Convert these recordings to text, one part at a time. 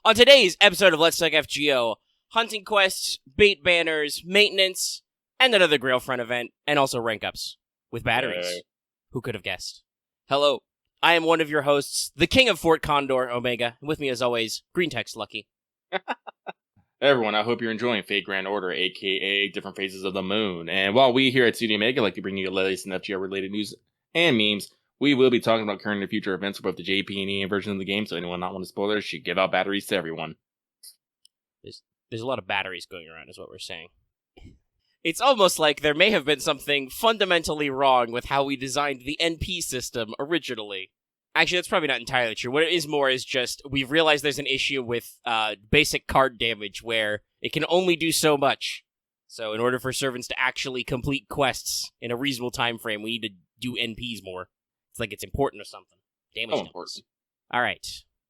On today's episode of Let's Talk FGO, hunting quests, bait banners, maintenance, and another Grailfront event, and also rank ups with batteries. Hey. Who could have guessed? Hello, I am one of your hosts, the King of Fort Condor, Omega. With me as always, Green Text Lucky. Hey everyone, I hope you're enjoying Fate Grand Order, aka Different Phases of the Moon. And while we here at Studio Omega like to bring you the latest in FGO-related news and memes, we will be talking about current and future events for both the JP&E and version of the game, so anyone not want to spoilers should give out batteries to everyone. There's a lot of batteries going around, is what we're saying. It's almost like there may have been something fundamentally wrong with how we designed the NP system originally. Actually, that's probably not entirely true. What it is more is just, we've realized there's an issue with basic card damage where it can only do so much. So in order for servants to actually complete quests in a reasonable time frame, we need to do NPs more. It's like it's important or something. Damage important. All right.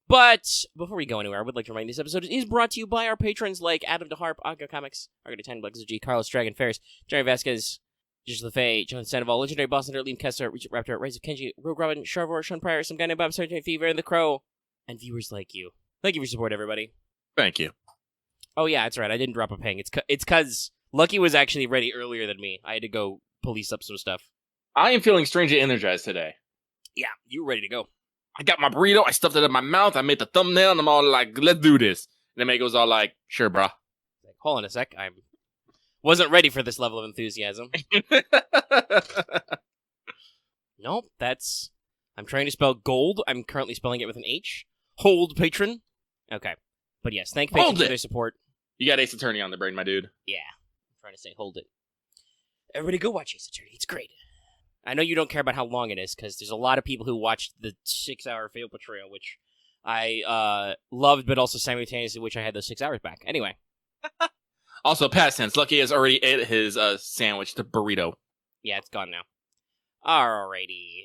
But before we go anywhere, I would like to remind you this episode is brought to you by our patrons like Adam DeHarp, Aggo Comics, Argo Tiny Black G, Carlos Dragon Ferris, Jerry Vasquez, Jish LaFay, John Sandoval, Legendary Boston, Liam Kessler, Richard Raptor, Rise of Kenji, Rogue Robyn, Sharvor, Sean Pryor, some guy named Bob Sergeant Fever, and The Crow, and viewers like you. Thank you for your support, everybody. Thank you. Oh yeah, that's right. I didn't drop a ping. It's because Lucky was actually ready earlier than me. I had to go police up some stuff. I am feeling strangely energized today. Yeah, you were ready to go. I got my burrito, I stuffed it in my mouth, I made the thumbnail, and I'm all like, let's do this. And then May goes all like, sure, brah. Like, hold on a sec. I wasn't ready for this level of enthusiasm. Nope, that's... I'm trying to spell gold. I'm currently spelling it with an H. Hold, patron. Okay. But yes, thank patrons for their support. You got Ace Attorney on the brain, my dude. Yeah. I'm trying to say hold it. Everybody go watch Ace Attorney. It's great. I know you don't care about how long it is, because there's a lot of people who watched the 6-hour Fail Portrayal, which I loved, but also simultaneously wish I had those 6 hours back. Anyway. Also, past tense, Lucky has already ate his sandwich, the burrito. Yeah, it's gone now. Alrighty.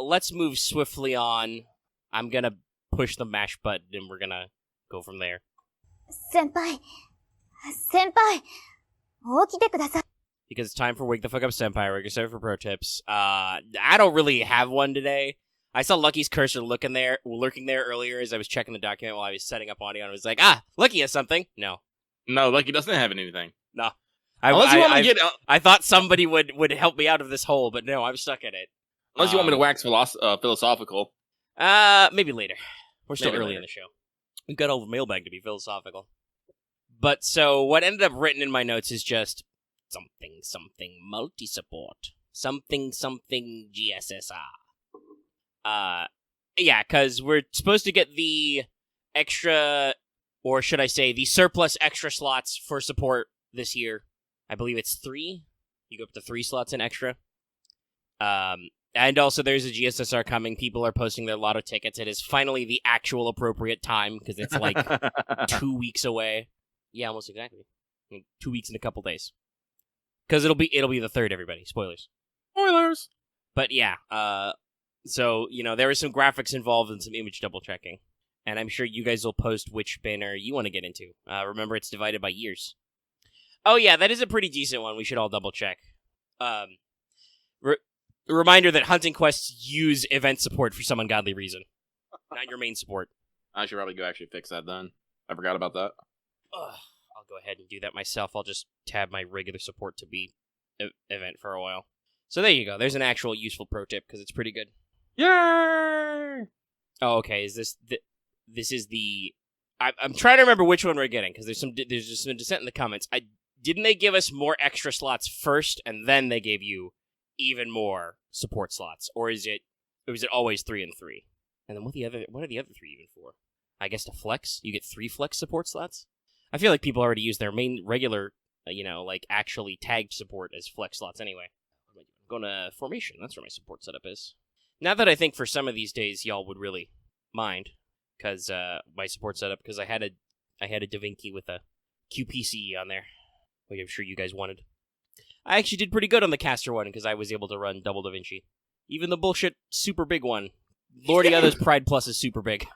Let's move swiftly on. I'm gonna push the mash button, and we're gonna go from there. Senpai! 起きてください. Because it's time for Wake the Fuck Up Senpai. We're excited for pro tips. I don't really have one today. I saw Lucky's cursor lurking there earlier as I was checking the document while I was setting up audio, and I was like, Lucky has something. No, Lucky doesn't have anything. No. I thought somebody would help me out of this hole, but no, I'm stuck in it. Unless you want me to wax philosophical. Maybe later. We're still early in the show. We've got all the mailbag to be philosophical. But so what ended up written in my notes is just something multi-support. Something GSSR. Yeah, because we're supposed to get the extra, or should I say, the surplus extra slots for support this year. I believe it's 3. You go up to 3 slots in extra. And also there's a GSSR coming. People are posting their lotto tickets. It is finally the actual appropriate time, because it's like 2 weeks away. Yeah, almost exactly. 2 weeks and a couple days. Because it'll be the 3rd, everybody. Spoilers. But yeah, so, there was some graphics involved and some image double-checking. And I'm sure you guys will post which banner you want to get into. Remember, it's divided by years. Oh yeah, that is a pretty decent one. We should all double-check. Reminder that hunting quests use event support for some ungodly reason. Not your main support. I should probably go actually fix that then. I forgot about that. I'll go ahead and do that myself. I'll just tab my regular support to be event for a while. So there you go. There's an actual useful pro tip, because it's pretty good. Yay! Oh, okay. Is this is the... I'm trying to remember which one we're getting, because there's just some dissent in the comments. Didn't they give us more extra slots first, and then they gave you even more support slots? Or was it always 3 and 3? And then what are the other 3 even for? I guess to flex? You get 3 flex support slots? I feel like people already use their main regular, actually tagged support as flex slots anyway. I'm going to formation. That's where my support setup is. Not that I think for some of these days y'all would really mind, because my support setup, because I had a Da Vinci with a QPCE on there, which I'm sure you guys wanted. I actually did pretty good on the caster one, because I was able to run double Da Vinci. Even the bullshit super big one. Lordy Others Pride Plus is super big.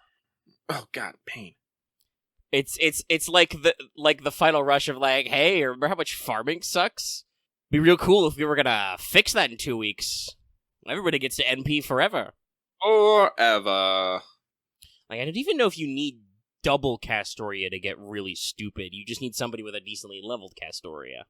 Oh god, pain. It's like the final rush of like, hey, remember how much farming sucks? Be real cool if we were gonna fix that in 2 weeks. Everybody gets to NP forever. Forever. Like, I don't even know if you need double Castoria to get really stupid. You just need somebody with a decently leveled Castoria.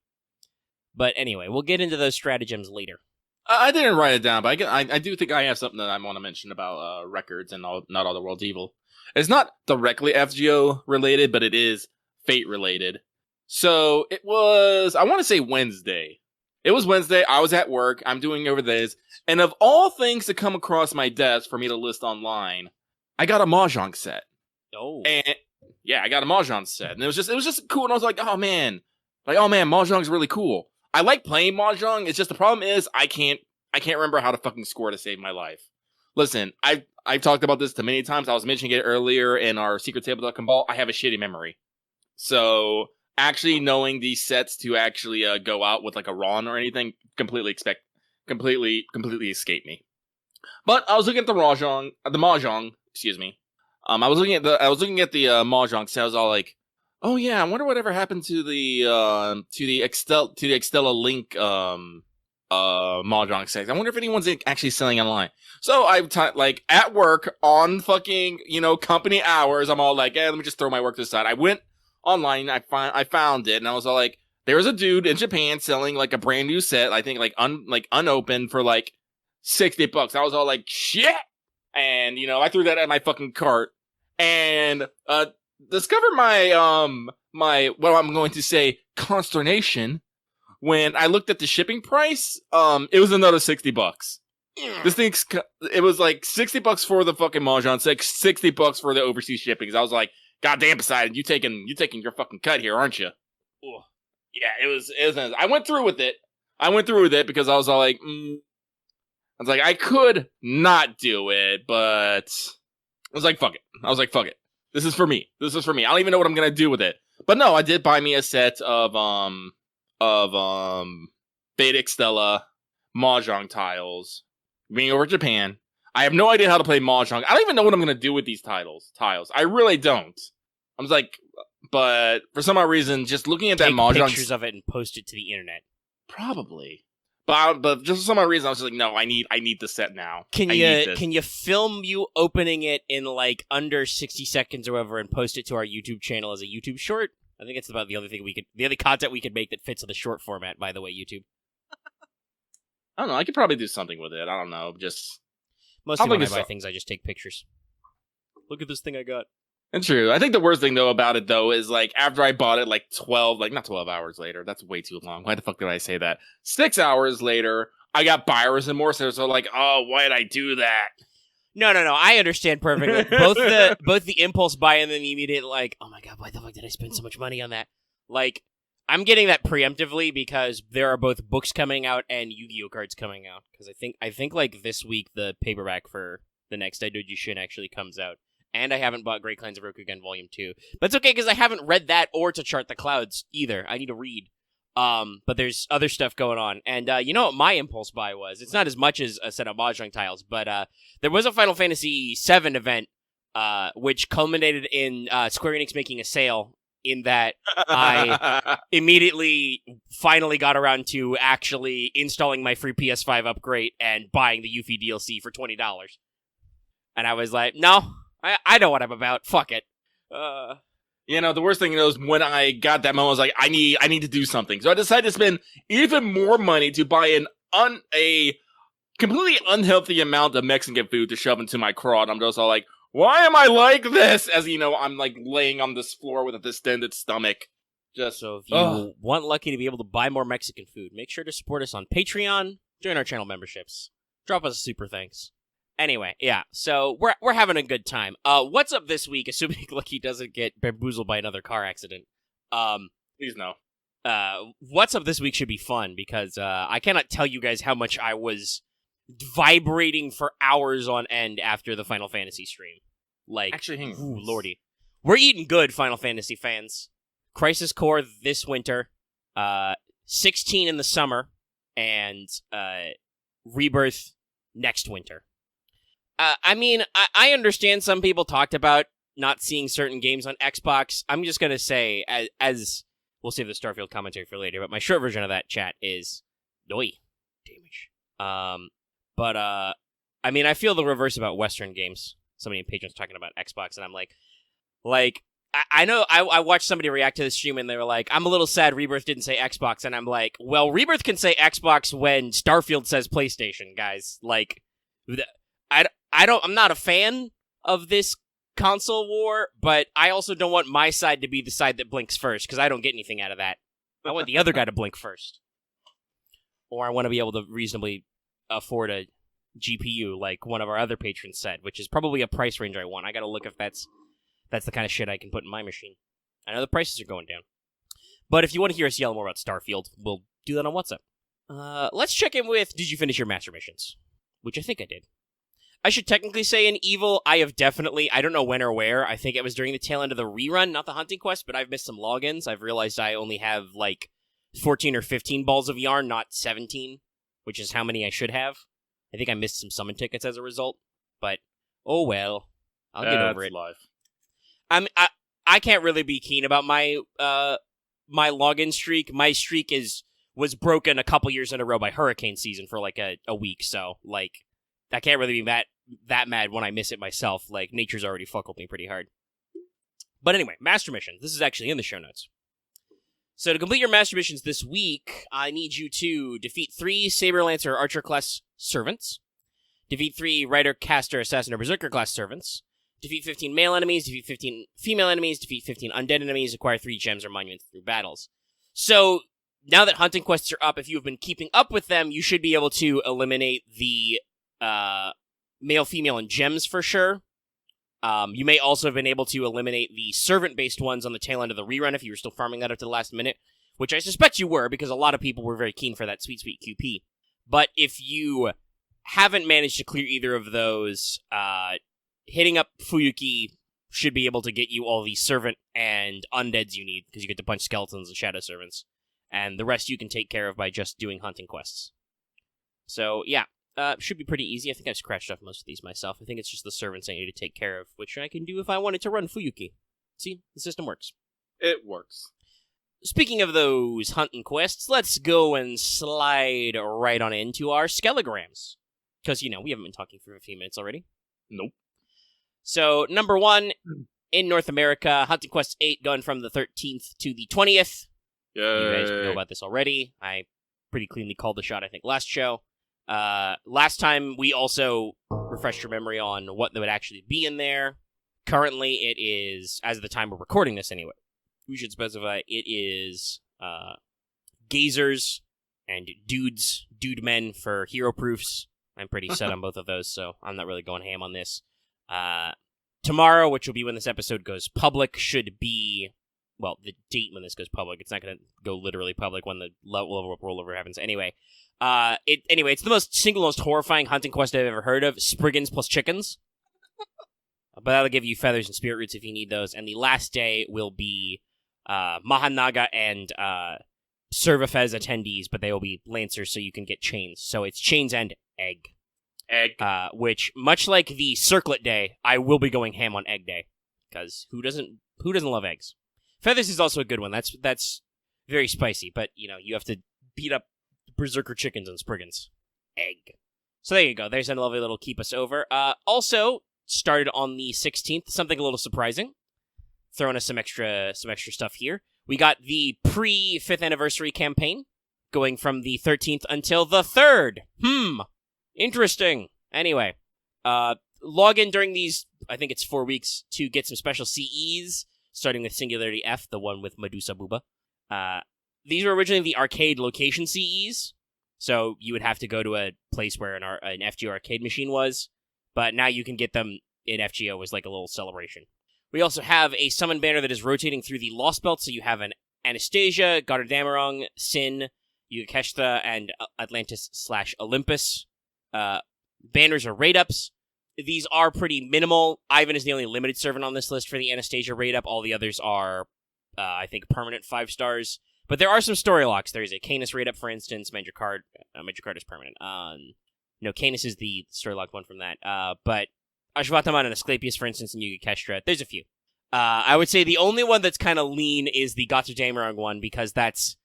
But anyway, we'll get into those stratagems later. I didn't write it down, but I do think I have something that I want to mention about records and Not All the World's Evil. It's not directly FGO related, but it is Fate related. So it was, I want to say Wednesday. It was Wednesday. I was at work. I'm doing over this. And of all things to come across my desk for me to list online, I got a Mahjong set. Oh. And yeah, I got a Mahjong set. And it was just cool. And I was like, oh man, Mahjong's really cool. I like playing Mahjong. It's just the problem is I can't remember how to fucking score to save my life. Listen, I've talked about this many times. I was mentioning it earlier in our Secret Table.com ball. I have a shitty memory. So actually knowing these sets to actually go out with like a Ron or anything completely escaped me. But I was looking at the Mahjong, excuse me. I was looking at the Mahjong set. I was all like, oh yeah, I wonder whatever happened to the Extella Link Mahjong set. I wonder if anyone's actually selling online. So like at work on fucking, company hours, I'm all like, let me just throw my work to the side. I went online, I found it, and I was all like, there's a dude in Japan selling like a brand new set, I think like unopened for like $60. I was all like, shit! And, I threw that at my fucking cart and discovered my what I'm going to say consternation when I looked at the shipping price. It was another $60. This thing, it was like $60 for the fucking Mahjong, $60 for the overseas shipping. I was like, goddamn, Poseidon, you taking your fucking cut here, aren't you? Ugh. Yeah, it was. I went through with it because I was all like, I was like, I could not do it, but I was like, fuck it. This is for me. I don't even know what I'm gonna do with it. But no, I did buy me a set of Fate Stella Mahjong tiles. Being over Japan, I have no idea how to play Mahjong. I don't even know what I'm gonna do with these tiles. I really don't. I was like, but for some odd reason, just looking at that Mahjong, pictures of it and post it to the internet. Probably. But just for some odd reason, I was just like, no, I need the set now. Can you film you opening it in like under 60 seconds or whatever and post it to our YouTube channel as a YouTube short? I think it's about the other content we could make that fits in the short format, by the way, YouTube. I don't know, I could probably do something with it. I don't know, just... Mostly when I buy things, I just take pictures. Look at this thing I got. It's true. I think the worst thing, though, about it, though, is, like, after I bought it, like, not 12 hours later. That's way too long. Why the fuck did I say that? 6 hours later, I got buyer's remorse. So like, oh, why did I do that? No. I understand perfectly. Both the impulse buy and then the immediate, like, oh my god, why the fuck did I spend so much money on that? Like, I'm getting that preemptively because there are both books coming out and Yu-Gi-Oh cards coming out. Because I think like this week the paperback for the next Daidoji Shin actually comes out. And I haven't bought Great Clans of Rokugan Volume 2. But it's okay because I haven't read that or To Chart the Clouds either. I need to read. But there's other stuff going on. And you know what my impulse buy was? It's not as much as a set of Mahjong tiles, but there was a Final Fantasy VII event which culminated in Square Enix making a sale, in that I immediately finally got around to actually installing my free PS5 upgrade and buying the Yuffie DLC for $20. And I was like, no, I know what I'm about. Fuck it. The worst thing is when I got that moment, I was like, I need to do something. So I decided to spend even more money to buy a completely unhealthy amount of Mexican food to shove into my craw. And I'm just all like, why am I like this? As I'm like laying on this floor with a distended stomach. So if you want Lucky to be able to buy more Mexican food, make sure to support us on Patreon, join our channel memberships, drop us a super thanks. Anyway, yeah, so we're having a good time. What's up this week, assuming Lucky doesn't get bamboozled by another car accident? Please no. What's up this week should be fun, because I cannot tell you guys how much I was vibrating for hours on end after the Final Fantasy stream. Like, actually, ooh, lordy. We're eating good, Final Fantasy fans. Crisis Core this winter, 16 in the summer, and Rebirth next winter. I understand some people talked about not seeing certain games on Xbox. I'm just going to say, as we'll save the Starfield commentary for later, but my short version of that chat is doi damage. But I feel the reverse about Western games. Somebody in Patreon's talking about Xbox, and I'm like, Like, I know I watched somebody react to the stream and they were like, I'm a little sad Rebirth didn't say Xbox, and I'm like, well, Rebirth can say Xbox when Starfield says PlayStation, guys. Like, I'm not a fan of this console war, but I also don't want my side to be the side that blinks first, because I don't get anything out of that. I want the other guy to blink first. Or I want to be able to reasonably afford a GPU, like one of our other patrons said, which is probably a price range I want. I gotta look if that's the kind of shit I can put in my machine. I know the prices are going down. But if you want to hear us yell more about Starfield, we'll do that on WhatsApp. Let's check in with, did you finish your master missions? Which I think I did. I should technically say in Evil, I have definitely, I don't know when or where, I think it was during the tail end of the rerun, not the hunting quest, but I've missed some logins. I've realized I only have, like, 14 or 15 balls of yarn, not 17, which is how many I should have. I think I missed some summon tickets as a result, but, oh well. I'll get over it. Life. I can't really be keen about my my login streak. My streak was broken a couple years in a row by hurricane season for like a week, so like I can't really be that mad when I miss it myself. Like nature's already fucked with me pretty hard. But anyway, master missions. This is actually in the show notes. So to complete your master missions this week, I need you to defeat 3 Saber Lancer Archer class servants, defeat 3 Rider Caster Assassin or Berserker class servants, defeat 15 male enemies, defeat 15 female enemies, defeat 15 undead enemies, acquire 3 gems or monuments through battles. So, now that hunting quests are up, if you've been keeping up with them, you should be able to eliminate the male, female, and gems for sure. You may also have been able to eliminate the servant-based ones on the tail end of the rerun if you were still farming that up to the last minute, which I suspect you were, because a lot of people were very keen for that sweet, sweet QP. But if you haven't managed to clear either of those, hitting up Fuyuki should be able to get you all the servant and undeads you need, because you get to punch skeletons and shadow servants. And the rest you can take care of by just doing hunting quests. So, yeah, should be pretty easy. I think I've scratched off most of these myself. I think it's just the servants I need to take care of, which I can do if I wanted to run Fuyuki. See, the system works. It works. Speaking of those hunting quests, let's go and slide right on into our Skelegrams. Because, we haven't been talking for 15 minutes already. Nope. So, number 1, in North America, Hunting Quest 8 going from the 13th to the 20th. Yay. You guys know about this already. I pretty cleanly called the shot, I think, last show. Last time, we also refreshed your memory on what would actually be in there. Currently, it is, as of the time we're recording this anyway, we should specify it is gazers and dude men for hero proofs. I'm pretty set on both of those, so I'm not really going ham on this. Tomorrow, which will be when this episode goes public, should be, well, the date when this goes public. It's not going to go literally public when the level up rollover happens. Anyway, it's the single most horrifying hunting quest I've ever heard of. Spriggans plus chickens. But that'll give you feathers and spirit roots if you need those. And the last day will be Mahanaga and Sakurafaces attendees, but they will be lancers, so you can get chains. So it's chains and egg. Which, much like the circlet day, I will be going ham on egg day. Because who doesn't love eggs? Feathers is also a good one. That's very spicy, but, you have to beat up berserker chickens and spriggans. Egg. So there you go. There's a lovely little keep us over. Also, started on the 16th, something a little surprising. Throwing us some extra stuff here. We got the pre-5th anniversary campaign, going from the 13th until the 3rd. Interesting. Anyway, log in during these, I think it's 4 weeks, to get some special CEs, starting with Singularity F, the one with Medusa Booba. These were originally the arcade location CEs, so you would have to go to a place where an FGO arcade machine was, but now you can get them in FGO as like a little celebration. We also have a summon banner that is rotating through the Lost Belt, so you have an Anastasia, Goddardammerung, Sin, Yukeshta, and Atlantis/Olympus. Banners are raid-ups. These are pretty minimal. Ivan is the only limited servant on this list for the Anastasia raid-up. All the others are, I think, permanent 5 stars. But there are some story locks. There's a Canis raid-up, for instance. Magikarp is permanent. No, Canis is the story lock one from that. But Ashwataman and Asclepius, for instance, and Yugikestra. There's a few. I would say the only one that's kind of lean is the Gotterdammerung one, because that's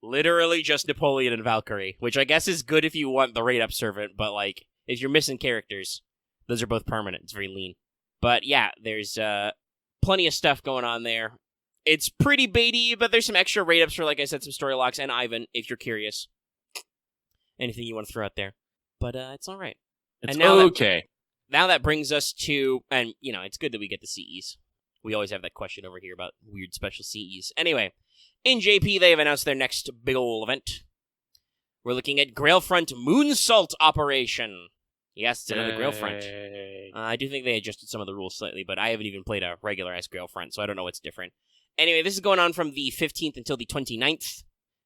literally just Napoleon and Valkyrie, which I guess is good if you want the raid-up servant, but, like, if you're missing characters, those are both permanent. It's very lean. But, yeah, there's plenty of stuff going on there. It's pretty baity, but there's some extra rate-ups for, like I said, some story locks and Ivan, if you're curious. Anything you want to throw out there. But it's all right. It's and now okay. Now that brings us to, and, it's good that we get the CEs. We always have that question over here about weird special CEs. Anyway, in JP, they have announced their next big ol' event. We're looking at Grailfront Moonsault Operation. Yes, it's another Grailfront. I do think they adjusted some of the rules slightly, but I haven't even played a regular-ass Grailfront, so I don't know what's different. Anyway, this is going on from the 15th until the 29th.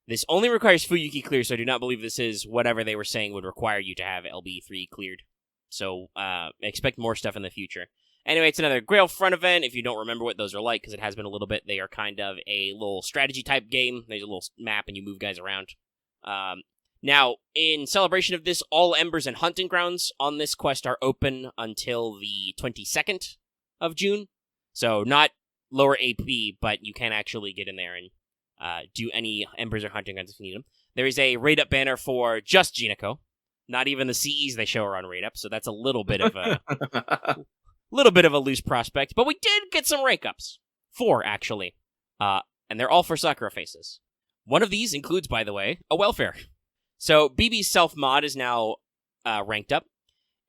This only requires Fuyuki clear, so I do not believe this is whatever they were saying would require you to have LB3 cleared. So, expect more stuff in the future. Anyway, it's another Grailfront event. If you don't remember what those are like, because it has been a little bit, they are kind of a little strategy-type game. There's a little map, and you move guys around. Now, in celebration of this, all Embers and Hunting Grounds on this quest are open until the 22nd of June. So, not lower AP, but you can actually get in there and do any Embers or Hunting Grounds if you need them. There is a raid-up banner for just Jinako. Not even the CEs they show are on raid-up, so that's a little bit of a loose prospect. But we did get some rank-ups. 4, actually. And they're all for Sakurafaces. One of these includes, by the way, a welfare. So BB's self-mod is now ranked up.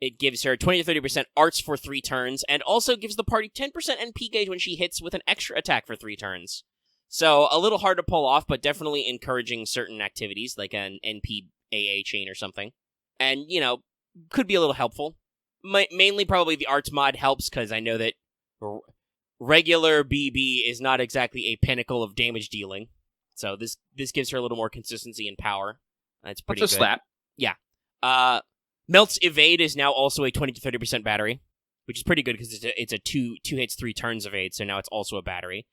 It gives her 20 to 30% arts for 3 turns, and also gives the party 10% NP gauge when she hits with an extra attack for 3 turns. So, a little hard to pull off, but definitely encouraging certain activities, like an NP AA chain or something. And, could be a little helpful. Mainly probably the arts mod helps, because I know that regular BB is not exactly a pinnacle of damage dealing. So, this gives her a little more consistency and power. That's pretty good. That's a slap. Yeah. Melt's evade is now also a 20 to 30% battery, which is pretty good because it's a 2 hits 3 turns evade, so now it's also a battery.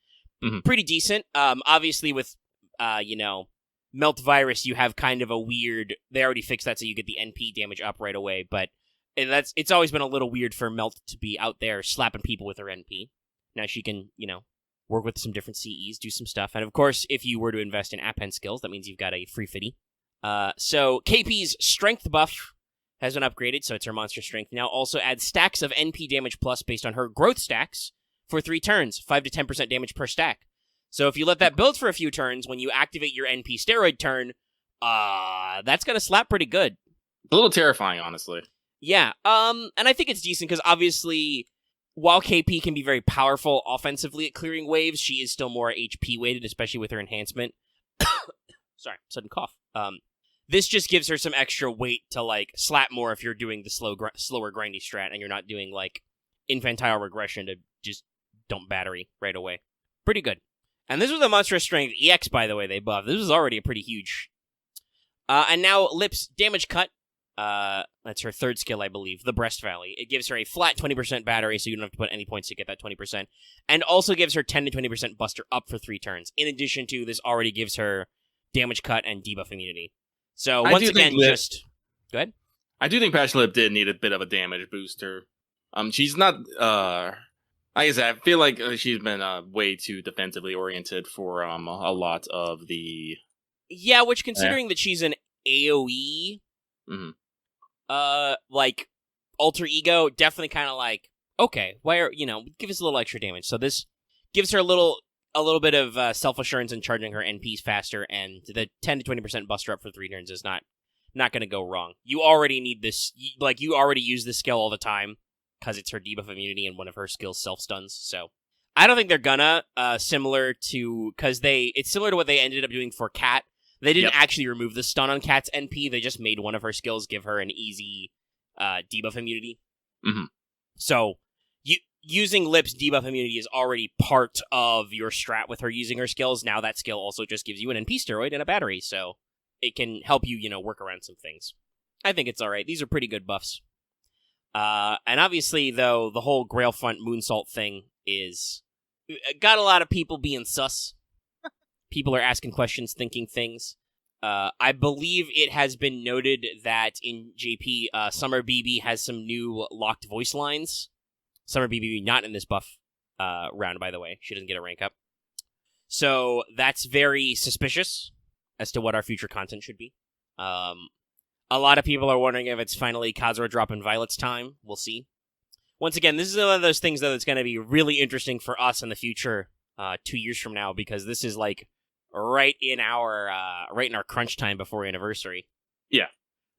Mm-hmm. Pretty decent. Obviously with Melt Virus, you have kind of a weird, they already fixed that so you get the NP damage up right away, but it's always been a little weird for Melt to be out there slapping people with her NP. Now she can, work with some different CEs, do some stuff, and of course, if you were to invest in Appen skills, that means you've got a free fitty. So KP's strength buff has been upgraded, so it's her monster strength. Now also adds stacks of NP damage plus based on her growth stacks for 3 turns, 5 to 10% damage per stack. So if you let that build for a few turns, when you activate your NP steroid turn, that's gonna slap pretty good. A little terrifying, honestly. Yeah, and I think it's decent, because obviously, while KP can be very powerful offensively at clearing waves, she is still more HP weighted, especially with her enhancement. Sorry, sudden cough. This just gives her some extra weight to, slap more if you're doing the slower grindy strat, and you're not doing, infantile regression to just dump battery right away. Pretty good. And this was a Monstrous Strength EX, by the way, they buffed. This was already a pretty huge. And now Lip's Damage Cut. That's her 3rd skill, I believe. The Breast Valley. It gives her a flat 20% battery, so you don't have to put any points to get that 20%. And also gives her 10 to 20% Buster up for 3 turns. In addition to, this already gives her Damage Cut and Debuff Immunity. So, once again, just... Go ahead. I do think Patch Lip did need a bit of a damage booster. She's not... like I said, I feel like she's been way too defensively oriented for a lot of the... Yeah, which, considering that she's an AoE, alter ego, definitely kind of okay, give us a little extra damage. So this gives her a little bit of self-assurance in charging her NPs faster, and the 10 to 20% buster up for 3 turns is not going to go wrong. You already need this, you already use this skill all the time, because it's her debuff immunity and one of her skills self-stuns, so I don't think they're gonna, it's similar to what they ended up doing for Kat. They didn't actually remove the stun on Kat's NP, they just made one of her skills give her an easy debuff immunity. Mm-hmm. So, using Lip's debuff immunity is already part of your strat with her using her skills. Now that skill also just gives you an NP steroid and a battery, so it can help you, work around some things. I think it's alright. These are pretty good buffs. And obviously, though, the whole Grailfront Moonsault thing got a lot of people being sus. People are asking questions, thinking things. I believe it has been noted that in JP, Summer BB has some new locked voice lines. Summer BB not in this buff round, by the way. She doesn't get a rank up. So that's very suspicious as to what our future content should be. A lot of people are wondering if it's finally Kazura dropping Violet's time. We'll see. Once again, this is one of those things, though, that's going to be really interesting for us in the future, 2 years from now, because this is like right in our crunch time before anniversary. Yeah.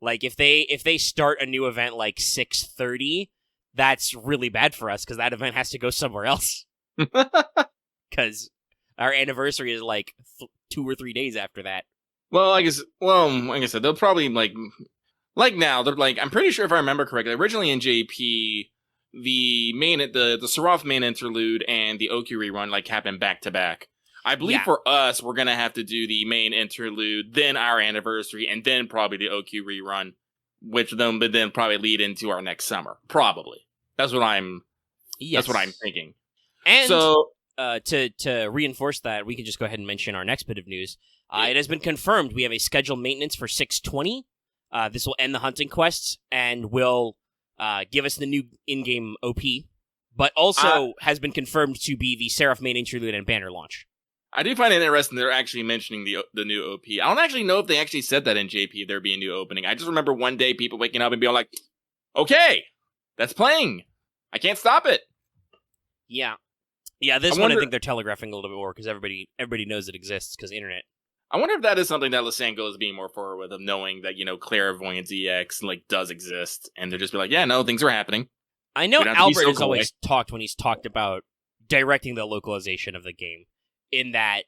Like if they start a new event like 6:30, that's really bad for us because that event has to go somewhere else. Because our anniversary is like 2 or 3 days after that. Well, like I said, they'll probably like now they're like, I'm pretty sure if I remember correctly, originally in JP, the Seraph main interlude and the Okyu rerun like happened back to back. I believe for us, we're gonna have to do the main interlude, then our anniversary, and then probably the Okyu rerun, which then would then probably lead into our next summer. Probably. That's what I'm thinking. And so to reinforce that, we can just go ahead and mention our next bit of news. It has been confirmed we have a scheduled maintenance for 6:20. This will end the hunting quests and will give us the new in-game OP, but also has been confirmed to be the Seraph main interlude and banner launch. I do find it interesting they're actually mentioning the new OP. I don't actually know if they actually said that in JP, there'd be a new opening. I just remember one day people waking up and being like, okay, that's playing. I can't stop it. Yeah. Yeah, this one I think they're telegraphing a little bit more because everybody knows it exists because internet. I wonder if that is something that Lysango is being more forward with, of knowing that, Clairvoyance EX does exist, and they're just be like, yeah, no, things are happening. I know Albert has always talked when he's talked about directing the localization of the game, in that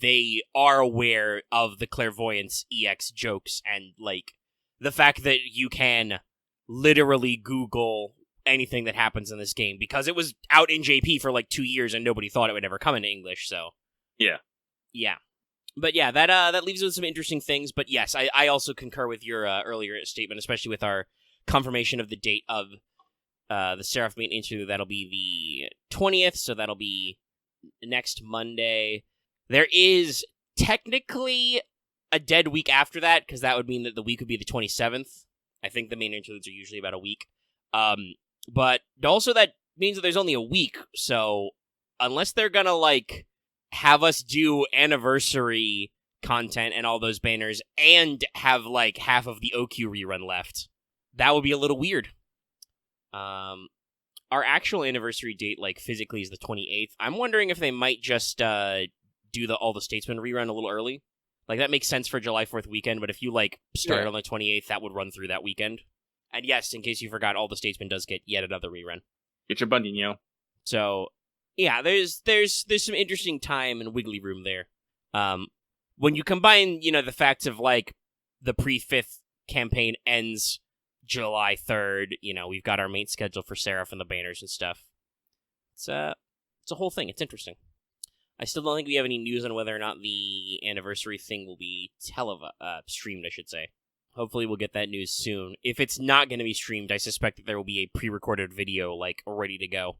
they are aware of the Clairvoyance EX jokes and, like, the fact that you can literally Google anything that happens in this game, because it was out in JP for, like, 2 years and nobody thought it would ever come into English, so. Yeah. Yeah. But yeah, that leaves us with some interesting things, but yes, I also concur with your earlier statement, especially with our confirmation of the date of the Seraph main interlude. That'll be the 20th, so that'll be next Monday. There is technically a dead week after that, because that would mean that the week would be the 27th. I think the main interludes are usually about a week. But also that means that there's only a week, so unless they're gonna, like, have us do anniversary content and all those banners and have, like, half of the Okyu rerun left, that would be a little weird. Our actual anniversary date, like, physically is the 28th. I'm wondering if they might just do all the Statesman rerun a little early. Like, that makes sense for July 4th weekend, but if you, like, start on the 28th, that would run through that weekend. And yes, in case you forgot, All the Statesman does get yet another rerun. Get your bunding, yo. So, yeah, there's some interesting time and wiggly room there. When you combine, the facts of, like, the pre-5th campaign ends July 3rd, we've got our main schedule for Seraph and the banners and stuff. It's a whole thing. It's interesting. I still don't think we have any news on whether or not the anniversary thing will be streamed, I should say. Hopefully we'll get that news soon. If it's not going to be streamed, I suspect that there will be a pre-recorded video, like, ready to go.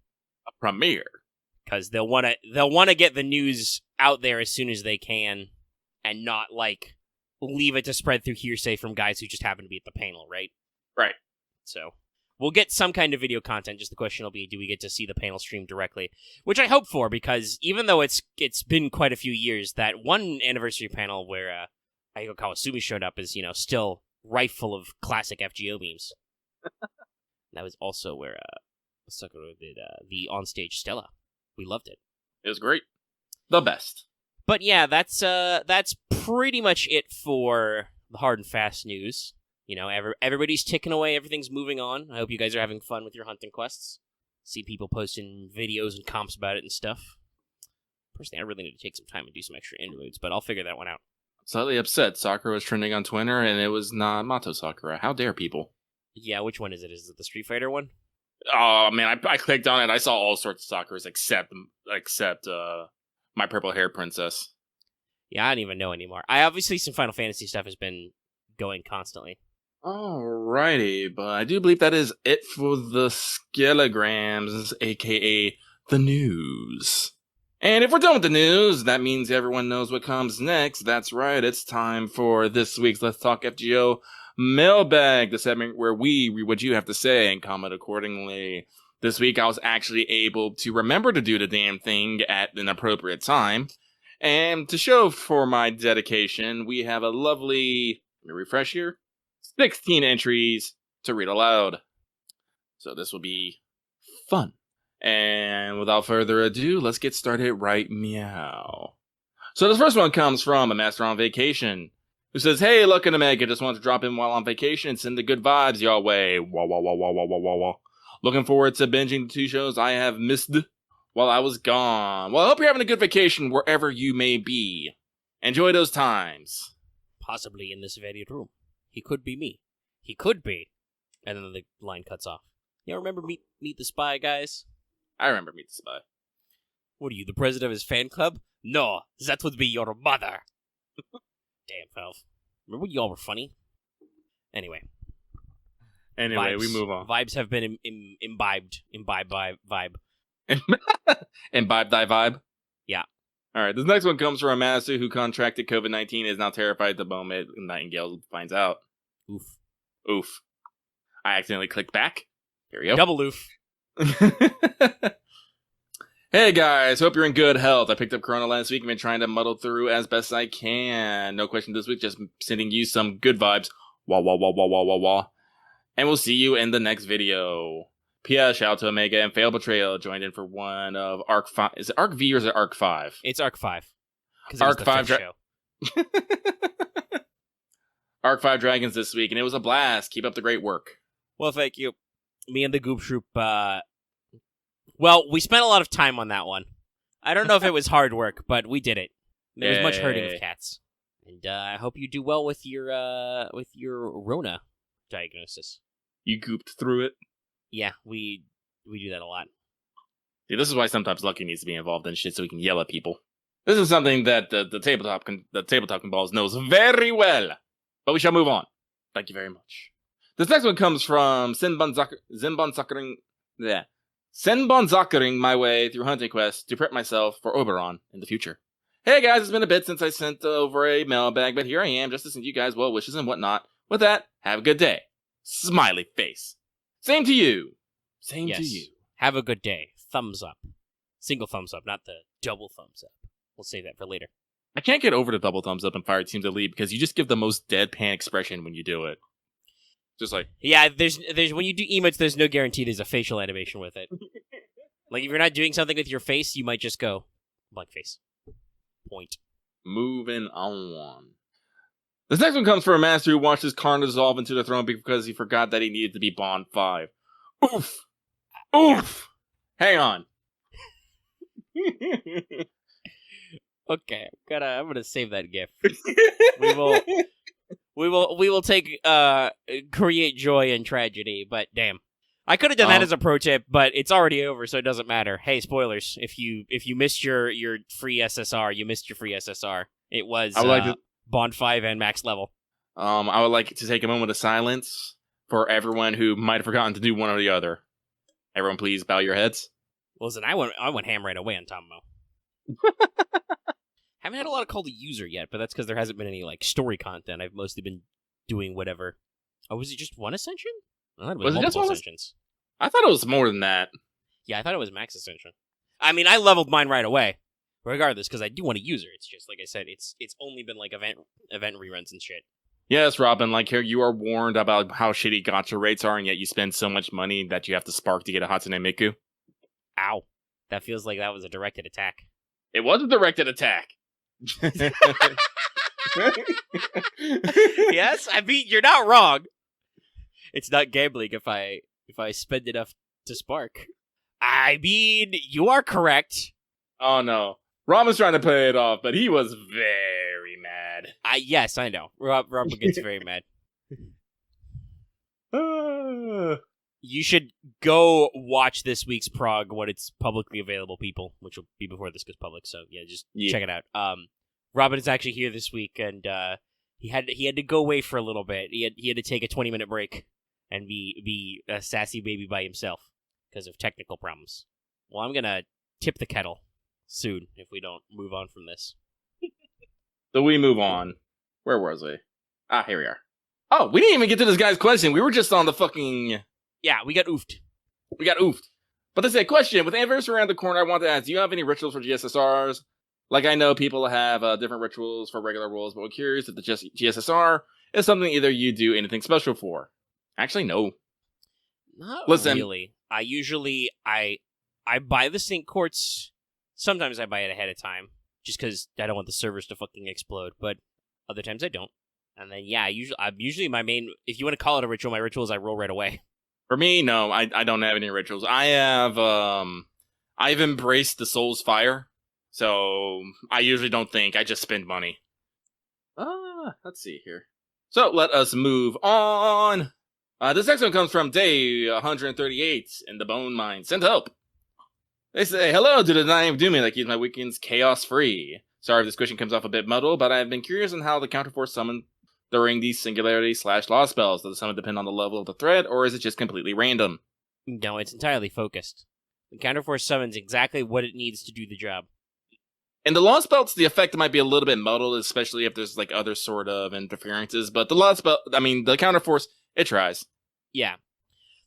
A premiere. Because they'll want to get the news out there as soon as they can, and not, like, leave it to spread through hearsay from guys who just happen to be at the panel, right? Right. So we'll get some kind of video content. Just the question will be, do we get to see the panel stream directly? Which I hope for, because even though it's been quite a few years, that one anniversary panel where Aiko Kawasumi showed up is, still rife full of classic FGO memes. That was also where Sakura did the onstage Stella. We loved it. It was great. The best. But yeah, that's pretty much it for the hard and fast news. Everybody's ticking away. Everything's moving on. I hope you guys are having fun with your hunting quests. See people posting videos and comps about it and stuff. Personally, I really need to take some time and do some extra interludes, but I'll figure that one out. I'm slightly upset. Sakura was trending on Twitter, and it was not Mato Sakura. How dare people? Yeah, which one is it? Is it the Street Fighter one? Oh, man, I clicked on it. I saw all sorts of Sakuras except My Purple Hair Princess. Yeah, I don't even know anymore. Obviously, some Final Fantasy stuff has been going constantly. Alrighty, but I do believe that is it for the Skelegrams, aka the news. And if we're done with the news, that means everyone knows what comes next. That's right, it's time for this week's Let's Talk FGO mailbag, the segment where we read what you have to say and comment accordingly. This week I was actually able to remember to do the damn thing at an appropriate time. And to show for my dedication, we have a lovely, let me refresh here, 16 entries to read aloud. So this will be fun. And without further ado, let's get started right meow. So this first one comes from a master on vacation who says, "Hey, look at Omega, just wanted to drop in while on vacation and send the good vibes y'all way. Wah wah wah wah wah wah wah wah. Looking forward to binging the 2 shows I have missed while I was gone. Well, I hope you're having a good vacation wherever you may be. Enjoy those times." Possibly in this very room. He could be me. He could be. And then the line cuts off. You remember Meet the Spy, guys? I remember Meet the Spy. What are you, the president of his fan club? No, that would be your mother. Damn, Faff. Remember when y'all were funny? Anyway, vibes. We move on. Vibes have been imbibed. Imbibe vibe. Imbibe thy vibe? Yeah. Alright, this next one comes from a master who contracted COVID-19 and is now terrified the moment Nightingale finds out. Oof. I accidentally clicked back. Here we go. Double oof. Hey guys, hope you're in good health. I picked up Corona last week and been trying to muddle through as best I can. No question this week, just sending you some good vibes. Wah wah wah wah wah wah wah. And we'll see you in the next video. P.S. Shout out to Omega and Fail Betrayal joined in for one of Arc 5. Is it Arc V or is it Arc 5? It's Arc 5. Arc 5 show. Arc 5 Dragons this week, and it was a blast. Keep up the great work. Well, thank you. Me and the Goop Troop, well, we spent a lot of time on that one. I don't know if it was hard work, but we did it. There was much hurting of cats. And I hope you do well with your Rona diagnosis. You gooped through it? Yeah, we do that a lot. See, this is why sometimes Lucky needs to be involved in shit so he can yell at people. This is something that the tabletop balls knows very well. But we shall move on. Thank you very much. This next one comes from Senbon Zakering my way through hunting quests to prep myself for Oberon in the future. Hey guys, it's been a bit since I sent over a mailbag, but here I am just to send you guys well wishes and whatnot. With that, have a good day. Smiley face. Same to you. Same to you. Have a good day. Thumbs up. Single thumbs up, not the double thumbs up. We'll save that for later. I can't get over the double thumbs up in Fire Team Elite because you just give the most deadpan expression when you do it. Just like... Yeah, there's when you do emotes, there's no guarantee there's a facial animation with it. Like, if you're not doing something with your face, you might just go, blank face. Point. Moving on. This next one comes from a master who watched his Karn dissolve into the throne because he forgot that he needed to be Bond 5. Oof! Oof! Hang on. Okay, I'm gonna save that gif. We will take create joy in tragedy, but damn. I could have done that as a pro tip, but it's already over, so it doesn't matter. Hey, spoilers. If you missed your free SSR, you missed your free SSR. It was Bond 5 and max level. I would like to take a moment of silence for everyone who might have forgotten to do one or the other. Everyone please bow your heads. Listen, I went ham right away on Tomo. Haven't had a lot of call to user yet, but that's because there hasn't been any like story content. I've mostly been doing whatever. Oh, was it just one ascension? Oh, was it just one ascensions? I thought it was more than that. Yeah, I thought it was max ascension. I mean, I leveled mine right away, regardless, because I do want a user. It's just like I said, it's only been like event reruns and shit. Yes, Robyn, like here you are warned about how shitty gacha rates are, and yet you spend so much money that you have to spark to get a Hatsune Miku. Ow. That feels like that was a directed attack. It was a directed attack. Yes, I mean, you're not wrong. It's not gambling if I spend enough to spark. I mean, you are correct. Oh no. Robyn's trying to play it off, but he was very mad. Yes, I know. Robyn gets very mad. You should go watch this week's prog when it's publicly available, people, which will be before this goes public. So yeah, just check it out. Robyn is actually here this week, and he had to go away for a little bit. He had to take a 20-minute break and be a sassy baby by himself because of technical problems. Well, I'm gonna tip the kettle soon if we don't move on from this. So we move on. Where was we? Ah, here we are. Oh, we didn't even get to this guy's question. We were just on the fucking... Yeah, we got oofed. But this is a question. With anniversary around the corner, I want to ask, do you have any rituals for GSSRs? Like, I know people have different rituals for regular rules, but we're curious if the GSSR is something either you do anything special for. Actually, no. Not Listen, really. I buy the sync quartz. Sometimes I buy it ahead of time, just because I don't want the servers to fucking explode. But other times I don't. And then usually my main, if you want to call it a ritual, my ritual is I roll right away. For me, no, I don't have any rituals. I've embraced the soul's fire, so I usually don't think. I just spend money. Let's see here. So let us move on. This next one comes from day 138 in the Bone Mine. Send help. They say, hello to the Dying of Dooming that keeps my weekends chaos-free. Sorry if this question comes off a bit muddled, but I've been curious on how the counterforce summon during these singularity/law spells. Does the summon depend on the level of the thread, or is it just completely random? No, it's entirely focused. The counterforce summons exactly what it needs to do the job. In the law spells, the effect might be a little bit muddled, especially if there's like other sort of interferences, but the counterforce, it tries. Yeah.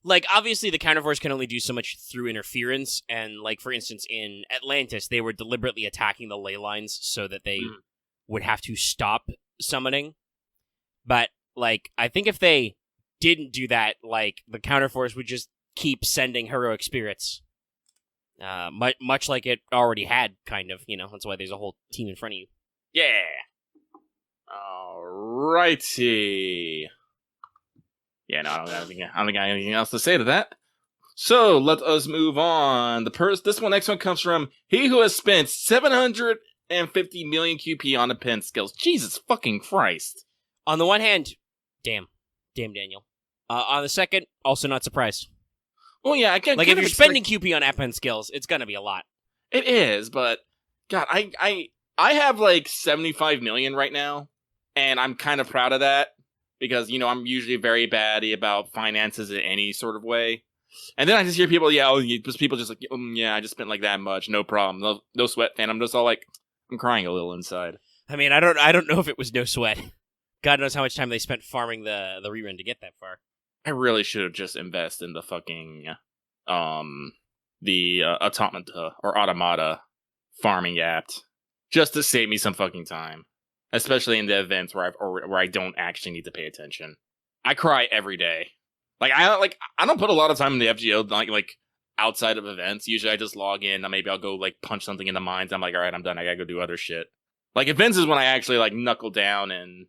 Like, obviously, the counterforce can only do so much through interference, and, like, for instance, in Atlantis, they were deliberately attacking the ley lines so that they would have to stop summoning. But, like, I think if they didn't do that, like, the counterforce would just keep sending heroic spirits. Much like it already had, kind of, you know, that's why there's a whole team in front of you. Yeah! Alrighty. Yeah, no, I don't think I have anything else to say to that. So, let us move on. This next one comes from he who has spent 750 million QP on the pen skills. Jesus fucking Christ. On the one hand, damn Daniel. On the second, also not surprised. Well, yeah, I can't. Like, if you're spending QP on app pen skills, it's gonna be a lot. It is, but God, I have like 75 million right now, and I'm kind of proud of that. Because, you know, I'm usually very batty about finances in any sort of way. And then I just hear people, people just like, I just spent like that much, no problem, no sweat, fan. I'm just all like, I'm crying a little inside. I mean, I don't know if it was no sweat. God knows how much time they spent farming the rerun to get that far. I really should have just invested in the fucking, automata farming app, just to save me some fucking time. Especially in the events where I don't actually need to pay attention. I cry every day. I don't put a lot of time in the FGO like outside of events. Usually I just log in and maybe I'll go like punch something in the mines. I'm like, all right, I'm done. I gotta go do other shit. Like events is when I actually like knuckle down and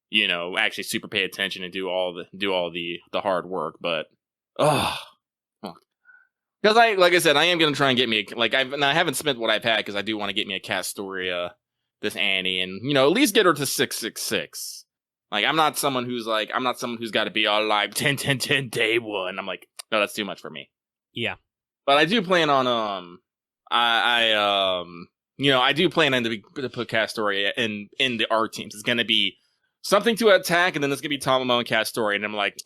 you know, actually super pay attention and do all the hard work. But because like I said, I am gonna try and get me I haven't spent what I've had because I do want to get me a Castoria, this Annie, and you know at least get her to 666. Like I'm not someone who's got to be all live 10 day one. I'm like, no, that's too much for me. Yeah, but I do plan on I do plan on to put Castoria in the art teams. It's gonna be something to attack, and then it's gonna be Tamamo and Castoria, and I'm like,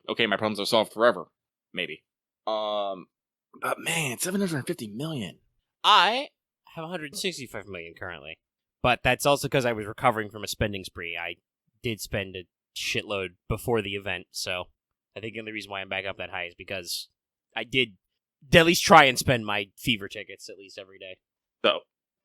okay, my problems are solved forever, maybe. But man, 750 million. I have 165 million currently, but that's also because I was recovering from a spending spree. I did spend a shitload before the event, so I think the only reason why I'm back up that high is because I did at least try and spend my fever tickets at least every day. So,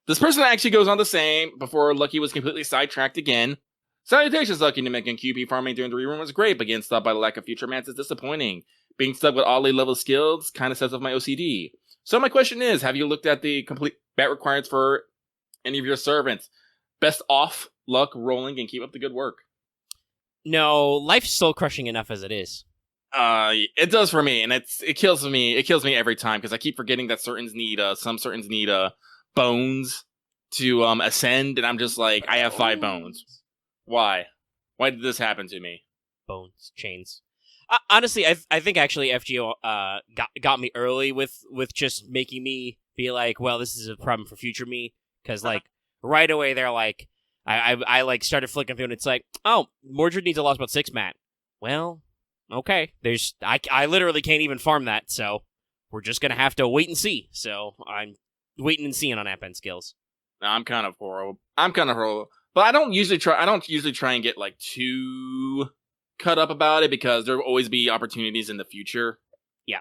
this person actually goes on to say, before Lucky was completely sidetracked again, salutations, Lucky, to making QP farming during the rerun was great, but getting stopped by the lack of future mats is disappointing. Being stuck with all level skills kind of sets off my OCD. So my question is, have you looked at the complete bat requirements for any of your servants? Best off luck rolling and keep up the good work. No, life's soul crushing enough as it is. It does for me, and it kills me. It kills me every time because I keep forgetting that some certains need bones to ascend, and I'm just like, I have 5 bones. Why? Why did this happen to me? Bones, chains. Honestly, I think actually FGO got me early with just making me be like, well, this is a problem for future me, because like right away they're like, I like started flicking through and it's like, oh, Mordred needs a lost about 6 mat. Well, okay, I literally can't even farm that, so we're just gonna have to wait and see. So I'm waiting and seeing on app end skills. No, I'm kind of horrible, but I don't usually try and get like too cut up about it because there will always be opportunities in the future. Yeah.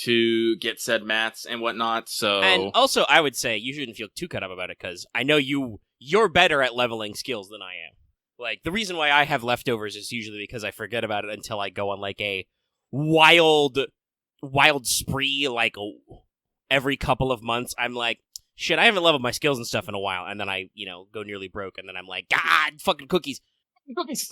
To get said mats and whatnot. So, and also I would say you shouldn't feel too cut up about it because I know you're better at leveling skills than I am. Like the reason why I have leftovers is usually because I forget about it until I go on like a wild spree, like, every couple of months, I'm like, shit, I haven't leveled my skills and stuff in a while, and then I, go nearly broke, and then I'm like, God, fucking cookies. Cookies.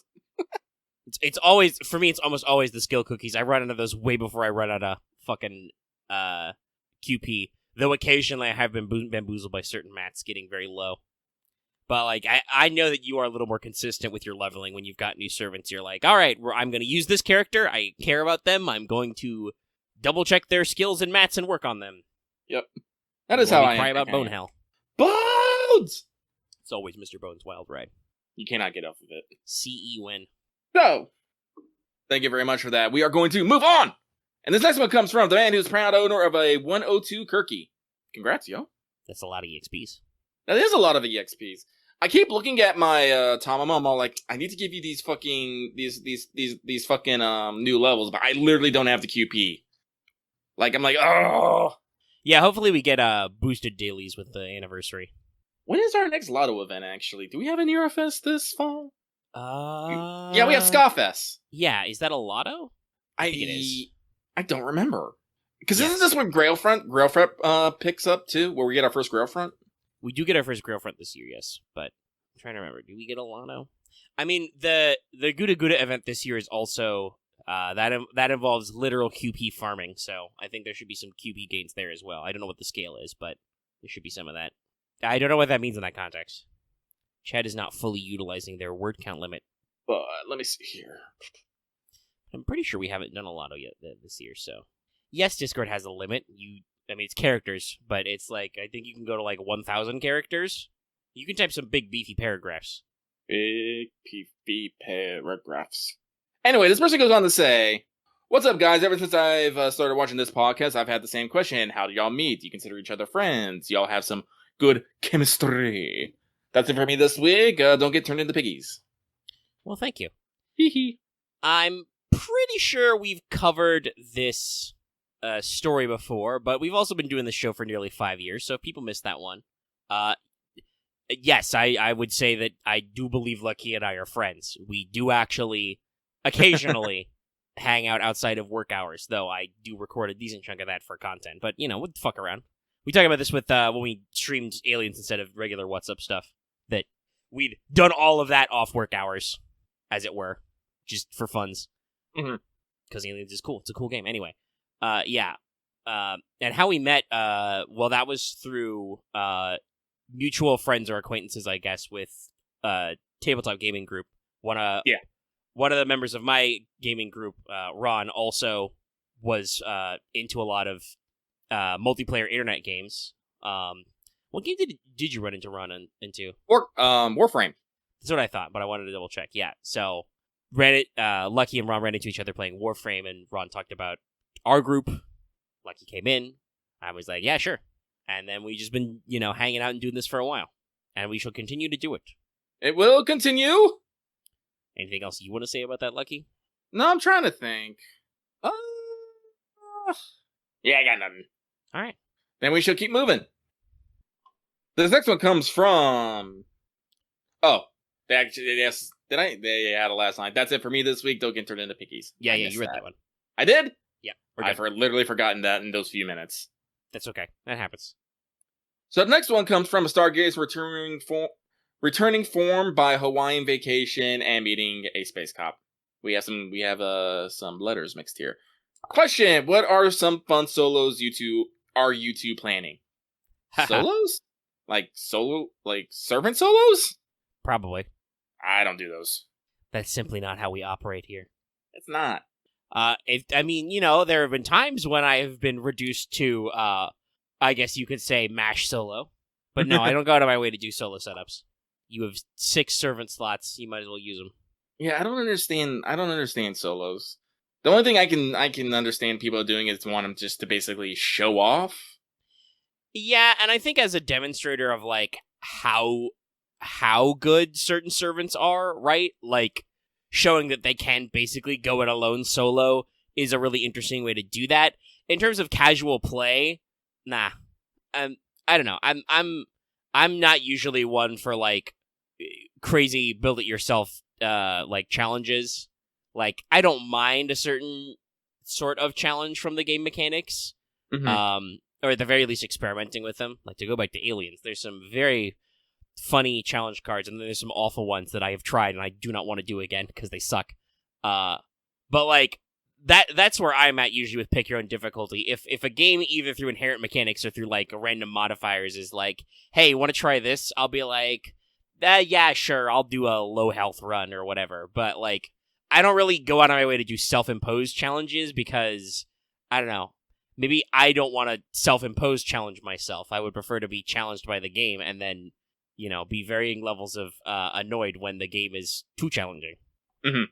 It's always, for me, it's almost always the skill cookies. I run out of those way before I run out of fucking QP, though occasionally I have been bamboozled by certain mats getting very low. But, like, I know that you are a little more consistent with your leveling when you've got new servants. You're like, all right, I'm going to use this character. I care about them. I'm going to double-check their skills and mats and work on them. Yep. That is how I cry about Bone Hell. Bones! It's always Mr. Bones' wild ride. You cannot get off of it. CE win. So, thank you very much for that. We are going to move on! And this next one comes from the man who's proud owner of a 102 Kirky. Congrats, yo. That's a lot of EXPs. That is a lot of EXPs. I keep looking at my Tamama, I'm all like, I need to give you these fucking these fucking new levels, but I literally don't have the QP. Like, I'm like, oh. Yeah, hopefully we get boosted dailies with the anniversary. When is our next Lotto event, actually? Do we have an Eurofest this fall? Yeah, we have Skafest. Yeah, is that a Lotto? I think it is. I don't remember. Because isn't this when Grailfront picks up, too? Where we get our first Grailfront? We do get our first Grailfront this year, yes. But I'm trying to remember. Do we get a Lotto? I mean, the Gouda Gouda event this year is also... that involves literal QP farming, so I think there should be some QP gains there as well. I don't know what the scale is, but there should be some of that. I don't know what that means in that context. Chad is not fully utilizing their word count limit. But let me see here. I'm pretty sure we haven't done a Lotto yet this year, so... Yes, Discord has a limit. It's characters, but it's like, I think you can go to like 1,000 characters. You can type some big beefy paragraphs. Big beefy paragraphs. Anyway, this person goes on to say, what's up, guys? Ever since I've started watching this podcast, I've had the same question. How do y'all meet? Do you consider each other friends? Y'all have some good chemistry. That's it for me this week. Don't get turned into piggies. Well, thank you. Hee. I'm pretty sure we've covered this story before, but we've also been doing this show for nearly 5 years, so if people missed that one. Yes, I would say that I do believe Lucky and I are friends. We do actually... occasionally hang out outside of work hours, though I do record a decent chunk of that for content. But, we'll fuck around. We talked about this with when we streamed Aliens instead of regular What's Up stuff, that we'd done all of that off work hours, as it were, just for funs. Because Aliens is cool. It's a cool game. Anyway, yeah. And how we met, that was through mutual friends or acquaintances, I guess, with Tabletop Gaming Group. One of the members of my gaming group, Ron, also was into a lot of multiplayer internet games. What game did you run into Ron into? Warframe. That's what I thought, but I wanted to double check. Yeah, so Lucky and Ron ran into each other playing Warframe, and Ron talked about our group. Lucky came in. I was like, yeah, sure. And then we just been, hanging out and doing this for a while. And we shall continue to do it. It will continue. Anything else you want to say about that, Lucky? No, I'm trying to think. Yeah, I got nothing. All right. Then we shall keep moving. This next one comes from... Oh, they had a last line. That's it for me this week. Don't get turned into pickies. Yeah, you read that one. I did? Yeah. I've literally forgotten that in those few minutes. That's okay. That happens. So the next one comes from a Stargaze returning form by Hawaiian vacation and meeting a space cop. We have some letters mixed here. Question: what are some fun solos you two planning? Solos? Like servant solos? Probably. I don't do those. That's simply not how we operate here. It's not. There have been times when I have been reduced to, I guess you could say, mash solo. But no, I don't go out of my way to do solo setups. You have 6 servant slots. You might as well use them. Yeah, I don't understand solos. The only thing I can understand people doing is want them just to basically show off. Yeah, and I think as a demonstrator of like how good certain servants are, right? Like showing that they can basically go it alone solo is a really interesting way to do that. In terms of casual play, nah. I don't know. I'm not usually one for like crazy build it yourself like challenges. Like I don't mind a certain sort of challenge from the game mechanics. Mhm. Or at the very least experimenting with them. Like, to go back to Aliens, there's some very funny challenge cards, and then there's some awful ones that I have tried and I do not want to do again because they suck. But like that's where I'm at usually with pick your own difficulty. If a game either through inherent mechanics or through like random modifiers is like, hey, you want to try this? I'll be like, yeah, sure, I'll do a low health run or whatever. But like, I don't really go out of my way to do self-imposed challenges because I don't know. Maybe I don't want to self-impose challenge myself. I would prefer to be challenged by the game and then, be varying levels of annoyed when the game is too challenging. Mhm.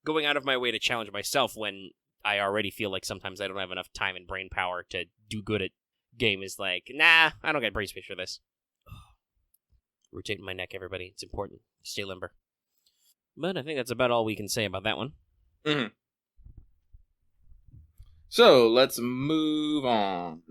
Going out of my way to challenge myself when I already feel like sometimes I don't have enough time and brain power to do good at game is like, nah, I don't get brain space for this. Rotating my neck, everybody. It's important. Stay limber. But I think that's about all we can say about that one. Mhm. So, let's move on.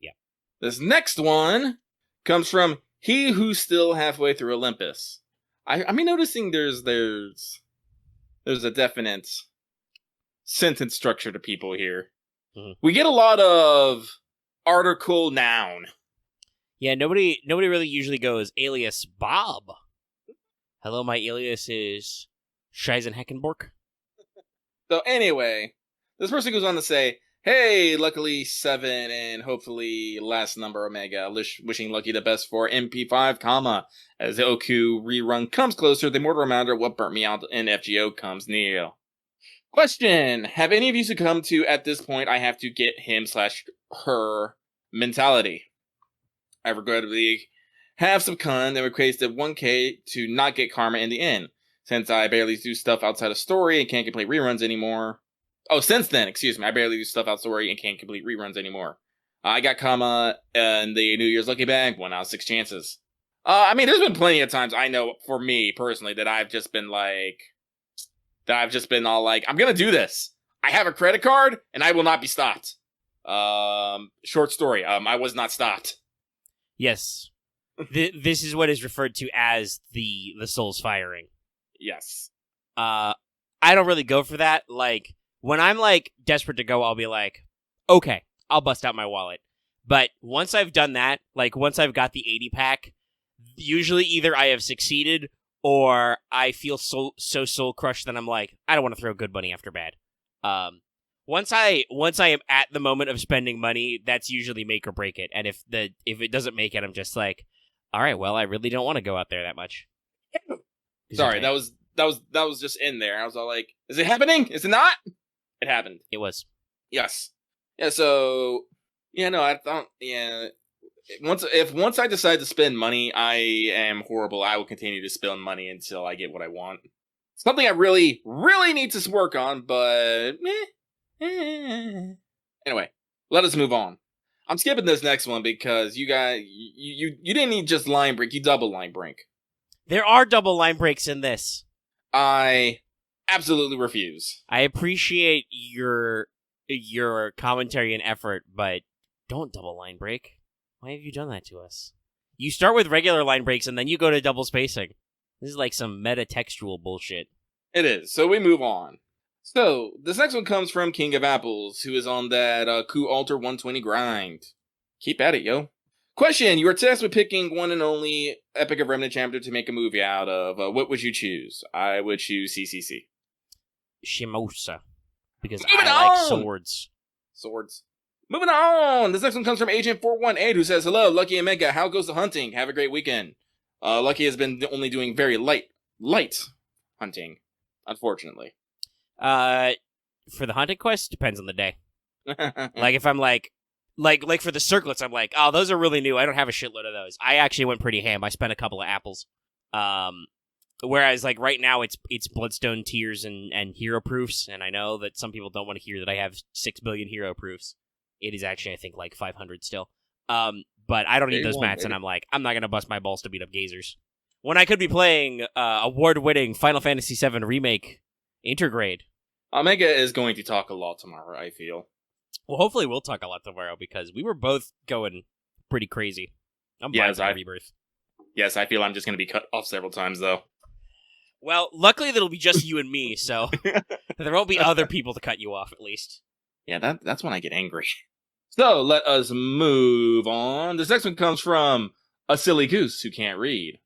Yeah. This next one comes from He Who's Still Halfway Through Olympus. I mean, noticing there's a definite sentence structure to people here. Mhm. We get a lot of article noun. Yeah, nobody really usually goes alias Bob. Hello, my alias is Scheisenheckenborg. So anyway, this person goes on to say, hey, luckily 7 and hopefully last number Omega. Wishing Lucky the best for MP5, comma. As the Oku rerun comes closer, the more reminder of what burnt me out in FGO comes near. Question. Have any of you succumbed to, at this point, I have to get him/her mentality? I regrettably have succumbed and requested 1k to not get karma in the end. Since I barely do stuff outside of story and can't complete reruns anymore. Oh, since then, excuse me, I barely do stuff outside story and can't complete reruns anymore. I got karma in the New Year's Lucky Bag, 1 out of 6 chances. I mean, there's been plenty of times I know, for me, personally, that I've just been all like, I'm gonna do this. I have a credit card, and I will not be stopped. Short story, I was not stopped. Yes. This is what is referred to as the soul's firing. Yes. I don't really go for that. Like, when I'm, like, desperate to go, I'll be like, okay, I'll bust out my wallet. But once I've done that, like, once I've got the 80 pack, usually either I have succeeded or I feel so soul crushed that I'm like, I don't want to throw good money after bad. Once I am at the moment of spending money, that's usually make or break it. And if it doesn't make it, I'm just like, all right, well, I really don't want to go out there that much. Sorry, that was just in there. I was all like, is it happening? Is it not? It happened. It was. Yes. Yeah, so no, I thought once I decide to spend money, I am horrible. I will continue to spend money until I get what I want. Something I really, really need to work on, but anyway, let us move on. I'm skipping this next one because you guys, you didn't need just line break, you double line break. There are double line breaks in this. I absolutely refuse. I appreciate your commentary and effort, but don't double line break. Why have you done that to us? You start with regular line breaks and then you go to double spacing. This is like some meta-textual bullshit. It is. So we move on. So, this next one comes from King of Apples, who is on that Coup Alter 120 grind. Keep at it, yo. Question, you are tasked with picking one and only Epic of Remnant chapter to make a movie out of. What would you choose? I would choose CCC. Shimosa. Because Moving I like on! swords. Swords. Moving on! This next one comes from Agent 418, who says, hello, Lucky and Mega, how goes the hunting? Have a great weekend. Lucky has been only doing very light hunting, unfortunately. For the hunting quest, depends on the day. Like, if I'm like for the circlets, I'm like, oh, those are really new. I don't have a shitload of those. I actually went pretty ham. I spent a couple of apples. Whereas, like, right now, it's Bloodstone Tears and hero proofs, and I know that some people don't want to hear that I have 6 billion hero proofs. It is actually, I think, like 500 still. But I don't need those mats, and I'm like, I'm not going to bust my balls to beat up gazers. When I could be playing award-winning Final Fantasy VII Remake Intergrade. Omega is going to talk a lot tomorrow, I feel. Well, hopefully we'll talk a lot tomorrow, because we were both going pretty crazy. I'm buying Rebirth. Yes, I feel I'm just going to be cut off several times, though. Well, luckily that'll be just you and me, so there won't be other people to cut you off, at least. Yeah, that's when I get angry. So, let us move on. This next one comes from a silly goose who can't read.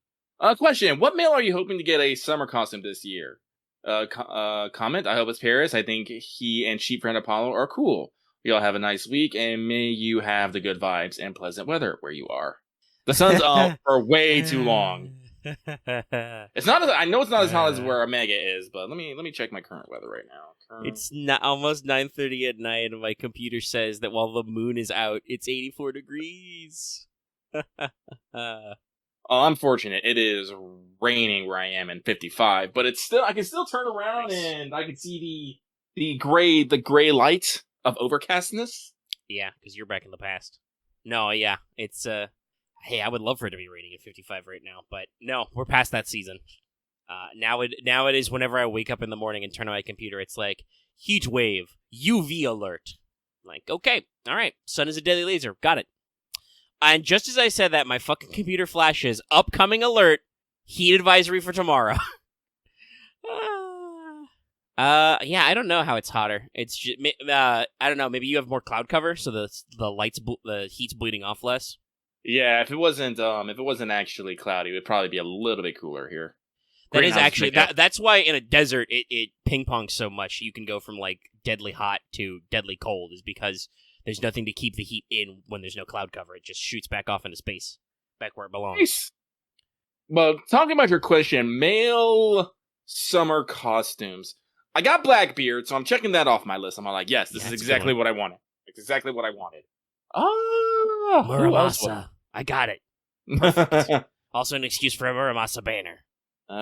Question, what male are you hoping to get a summer costume this year? Comment, I hope it's Paris. I think he and Sheep Friend Apollo are cool. You all have a nice week, and may you have the good vibes and pleasant weather where you are. The sun's out for way too long. It's not. I know it's not as hot as where Omega is, but let me check my current weather right now. It's not almost 9:30 at night, and my computer says that while the moon is out, it's 84 degrees. Unfortunate. It is raining where I am in 55, but it's still. I can still turn around and I can see the gray light of overcastness. Yeah, because you're back in the past. No, yeah, it's Hey, I would love for it to be raining at 55 right now, but no, we're past that season. Now it is whenever I wake up in the morning and turn on my computer, it's like, heat wave, UV alert. I'm like, okay, all right, sun is a deadly laser, got it. And just as I said that, my fucking computer flashes, upcoming alert, heat advisory for tomorrow. Yeah, I don't know how it's hotter. It's just, I don't know, maybe you have more cloud cover, so the heat's bleeding off less. Yeah, if it wasn't actually cloudy, it would probably be a little bit cooler here. That is actually that's why in a desert it ping pongs so much. You can go from like deadly hot to deadly cold, is because there's nothing to keep the heat in when there's no cloud cover. It just shoots back off into space, back where it belongs. Nice. Well, talking about your question, male summer costumes. I got Blackbeard, so I'm checking that off my list. I'm like, yes, this is exactly what I wanted. It's exactly what I wanted. Oh, Muramasa. I got it. Perfect. Also an excuse for a Muramasa banner.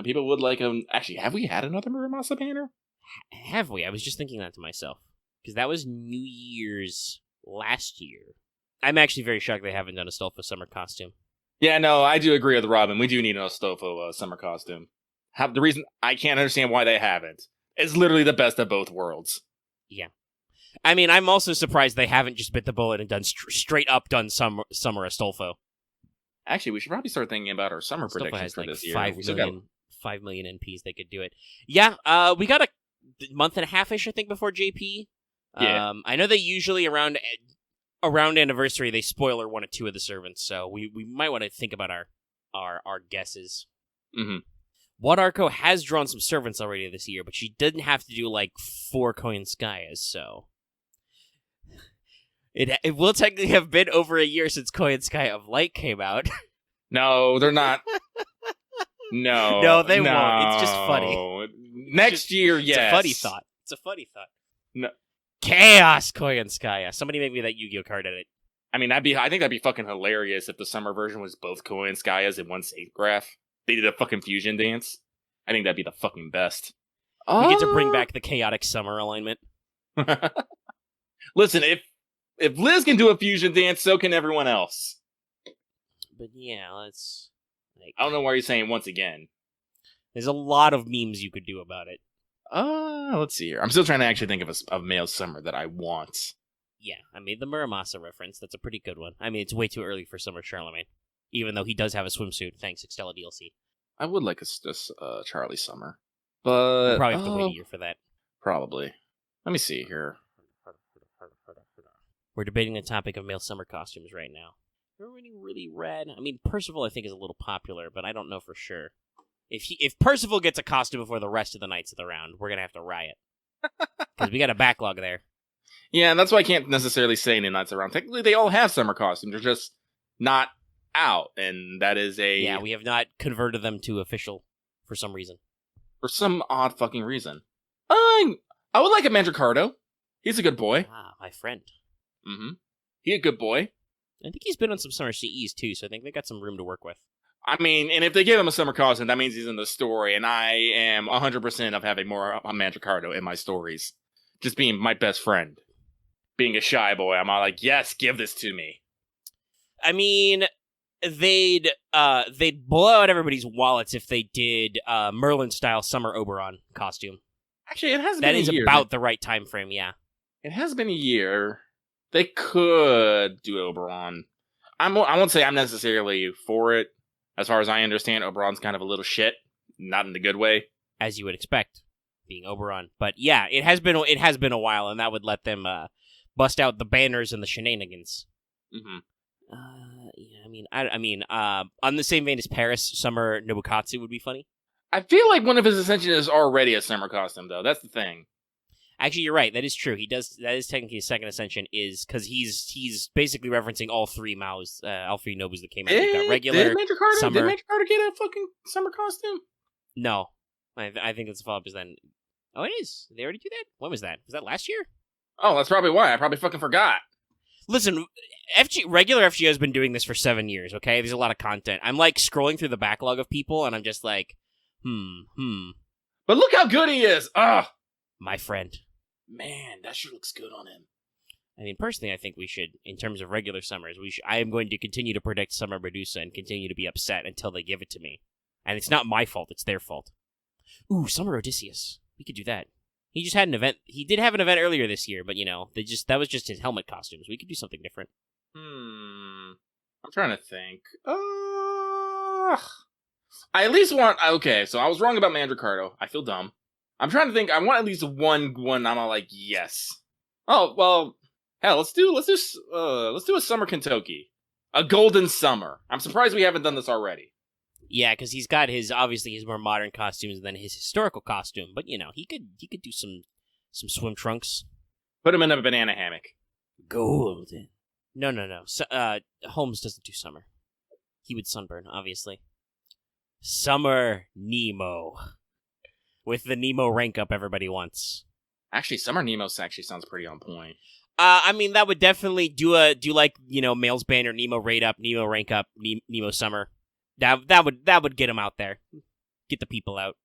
People would like actually, have we had another Muramasa banner? Have we? I was just thinking that to myself. Because that was New Year's last year. I'm actually very shocked they haven't done a Stolfo summer costume. Yeah, no, I do agree with Robyn. We do need a Stolfo summer costume. The reason I can't understand why they haven't. It's literally the best of both worlds. Yeah. I mean, I'm also surprised they haven't just bit the bullet and done straight up done summer Astolfo. Actually, we should probably start thinking about our summer Astolfo predictions has for like this year. 5 million NPs they could do it. Yeah, we got a month and a half-ish, I think, before JP. Yeah. I know they usually around anniversary they spoiler one or two of the servants, so we might want to think about our guesses. Mm-hmm. Wadarko has drawn some servants already this year, but she didn't have to do like 4 Koyanskayas, so it will technically have been over a year since Koyanskaya of Light came out. No, they're not. No, they won't. It's just funny. Next year, yes. It's a funny thought. No. Chaos Koyanskaya. Somebody make me that Yu-Gi-Oh card edit. I mean, I think that'd be fucking hilarious if the summer version was both Koyanskayas in one safe graph. They did a fucking fusion dance. I think that'd be the fucking best. We get to bring back the chaotic summer alignment. Listen, if Liz can do a fusion dance, so can everyone else. But yeah, let's... I don't know why you're saying once again. There's a lot of memes you could do about it. Let's see here. I'm still trying to actually think of a male summer that I want. Yeah, I made the Muramasa reference. That's a pretty good one. I mean, it's way too early for Summer Charlemagne. Even though he does have a swimsuit, thanks Extella DLC. I would like a Charlie summer. But we'll probably have to wait a year for that. Probably. Let me see here. We're debating the topic of male summer costumes right now. We're really red. I mean, Percival I think is a little popular, but I don't know for sure. If Percival gets a costume before the rest of the Knights of the Round, we're gonna have to riot. Because we got a backlog there. Yeah, and that's why I can't necessarily say any Knights of the Round. Technically, they all have summer costumes. They're just not out, and that is a... Yeah, we have not converted them to official for some reason. For some odd fucking reason. I would like a Mandricardo. He's a good boy. Ah, my friend. Mm-hmm. He's a good boy. I think he's been on some summer CEs too, so I think they got some room to work with. I mean, and if they give him a summer costume, that means he's in the story, and I am 100% of having more a Mandricardo in my stories. Just being my best friend. Being a shy boy, I'm all like, yes, give this to me. I mean, they'd blow out everybody's wallets if they did Merlin-style Summer Oberon costume. Actually, it has been a year. That is about the right time frame, yeah. It has been a year. They could do Oberon. I won't say I'm necessarily for it. As far as I understand, Oberon's kind of a little shit. Not in the good way. as you would expect, being Oberon. But yeah, it has been a while, and that would let them bust out the banners and the shenanigans. Mm-hmm. On the same vein as Paris, Summer Nobukatsu would be funny. I feel like one of his ascensions is already a summer costume, though. That's the thing. Actually, you're right. That is true. That is technically his second ascension, is because he's basically referencing all three Maos, all three Nobus that came out. You've got regular, did Major Carter get a fucking summer costume? No, I think that's the follow-up is then. Oh, it is. They already do that. When was that? Was that last year? Oh, that's probably why. I probably fucking forgot. Listen, regular FGO has been doing this for 7 years. Okay, there's a lot of content. I'm like scrolling through the backlog of people, and I'm just like, But look how good he is. My friend. Man, that sure looks good on him. I mean, personally, I think we should, in terms of regular summers, I am going to continue to predict Summer Medusa and continue to be upset until they give it to me. And it's not my fault, it's their fault. Ooh, Summer Odysseus. We could do that. He just had an event. He did have an event earlier this year, but, that was just his helmet costumes. We could do something different. I'm trying to think. I at least want... Okay, so I was wrong about Mandricardo. I feel dumb. I'm trying to think. I want at least one I'm all like, yes. Oh, well, hell, let's do a Summer Kentucky. A Golden Summer. I'm surprised we haven't done this already. Yeah, because he's got his more modern costumes than his historical costume, but he could do some swim trunks. Put him in a banana hammock. Golden. No. Holmes doesn't do summer. He would sunburn, obviously. Summer Nemo. With the Nemo rank up everybody wants. Actually, Summer Nemo actually sounds pretty on point. That would definitely do Males Banner, Nemo rate up, Nemo rank up, Nemo Summer. That would get him out there. Get the people out.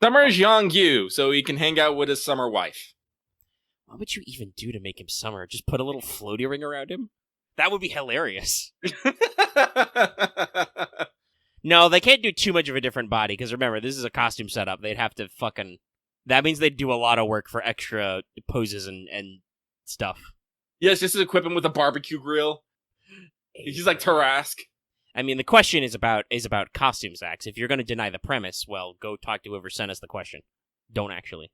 Summer is Yongyu, so he can hang out with his summer wife. What would you even do to make him summer? Just put a little floaty ring around him? That would be hilarious. No, they can't do too much of a different body, because remember, this is a costume setup. They'd have to that means they'd do a lot of work for extra poses and stuff. Yes, just to equip him with a barbecue grill. He's like Tarask. I mean, the question is about costume, Zax. If you're going to deny the premise, well, go talk to whoever sent us the question. Don't actually.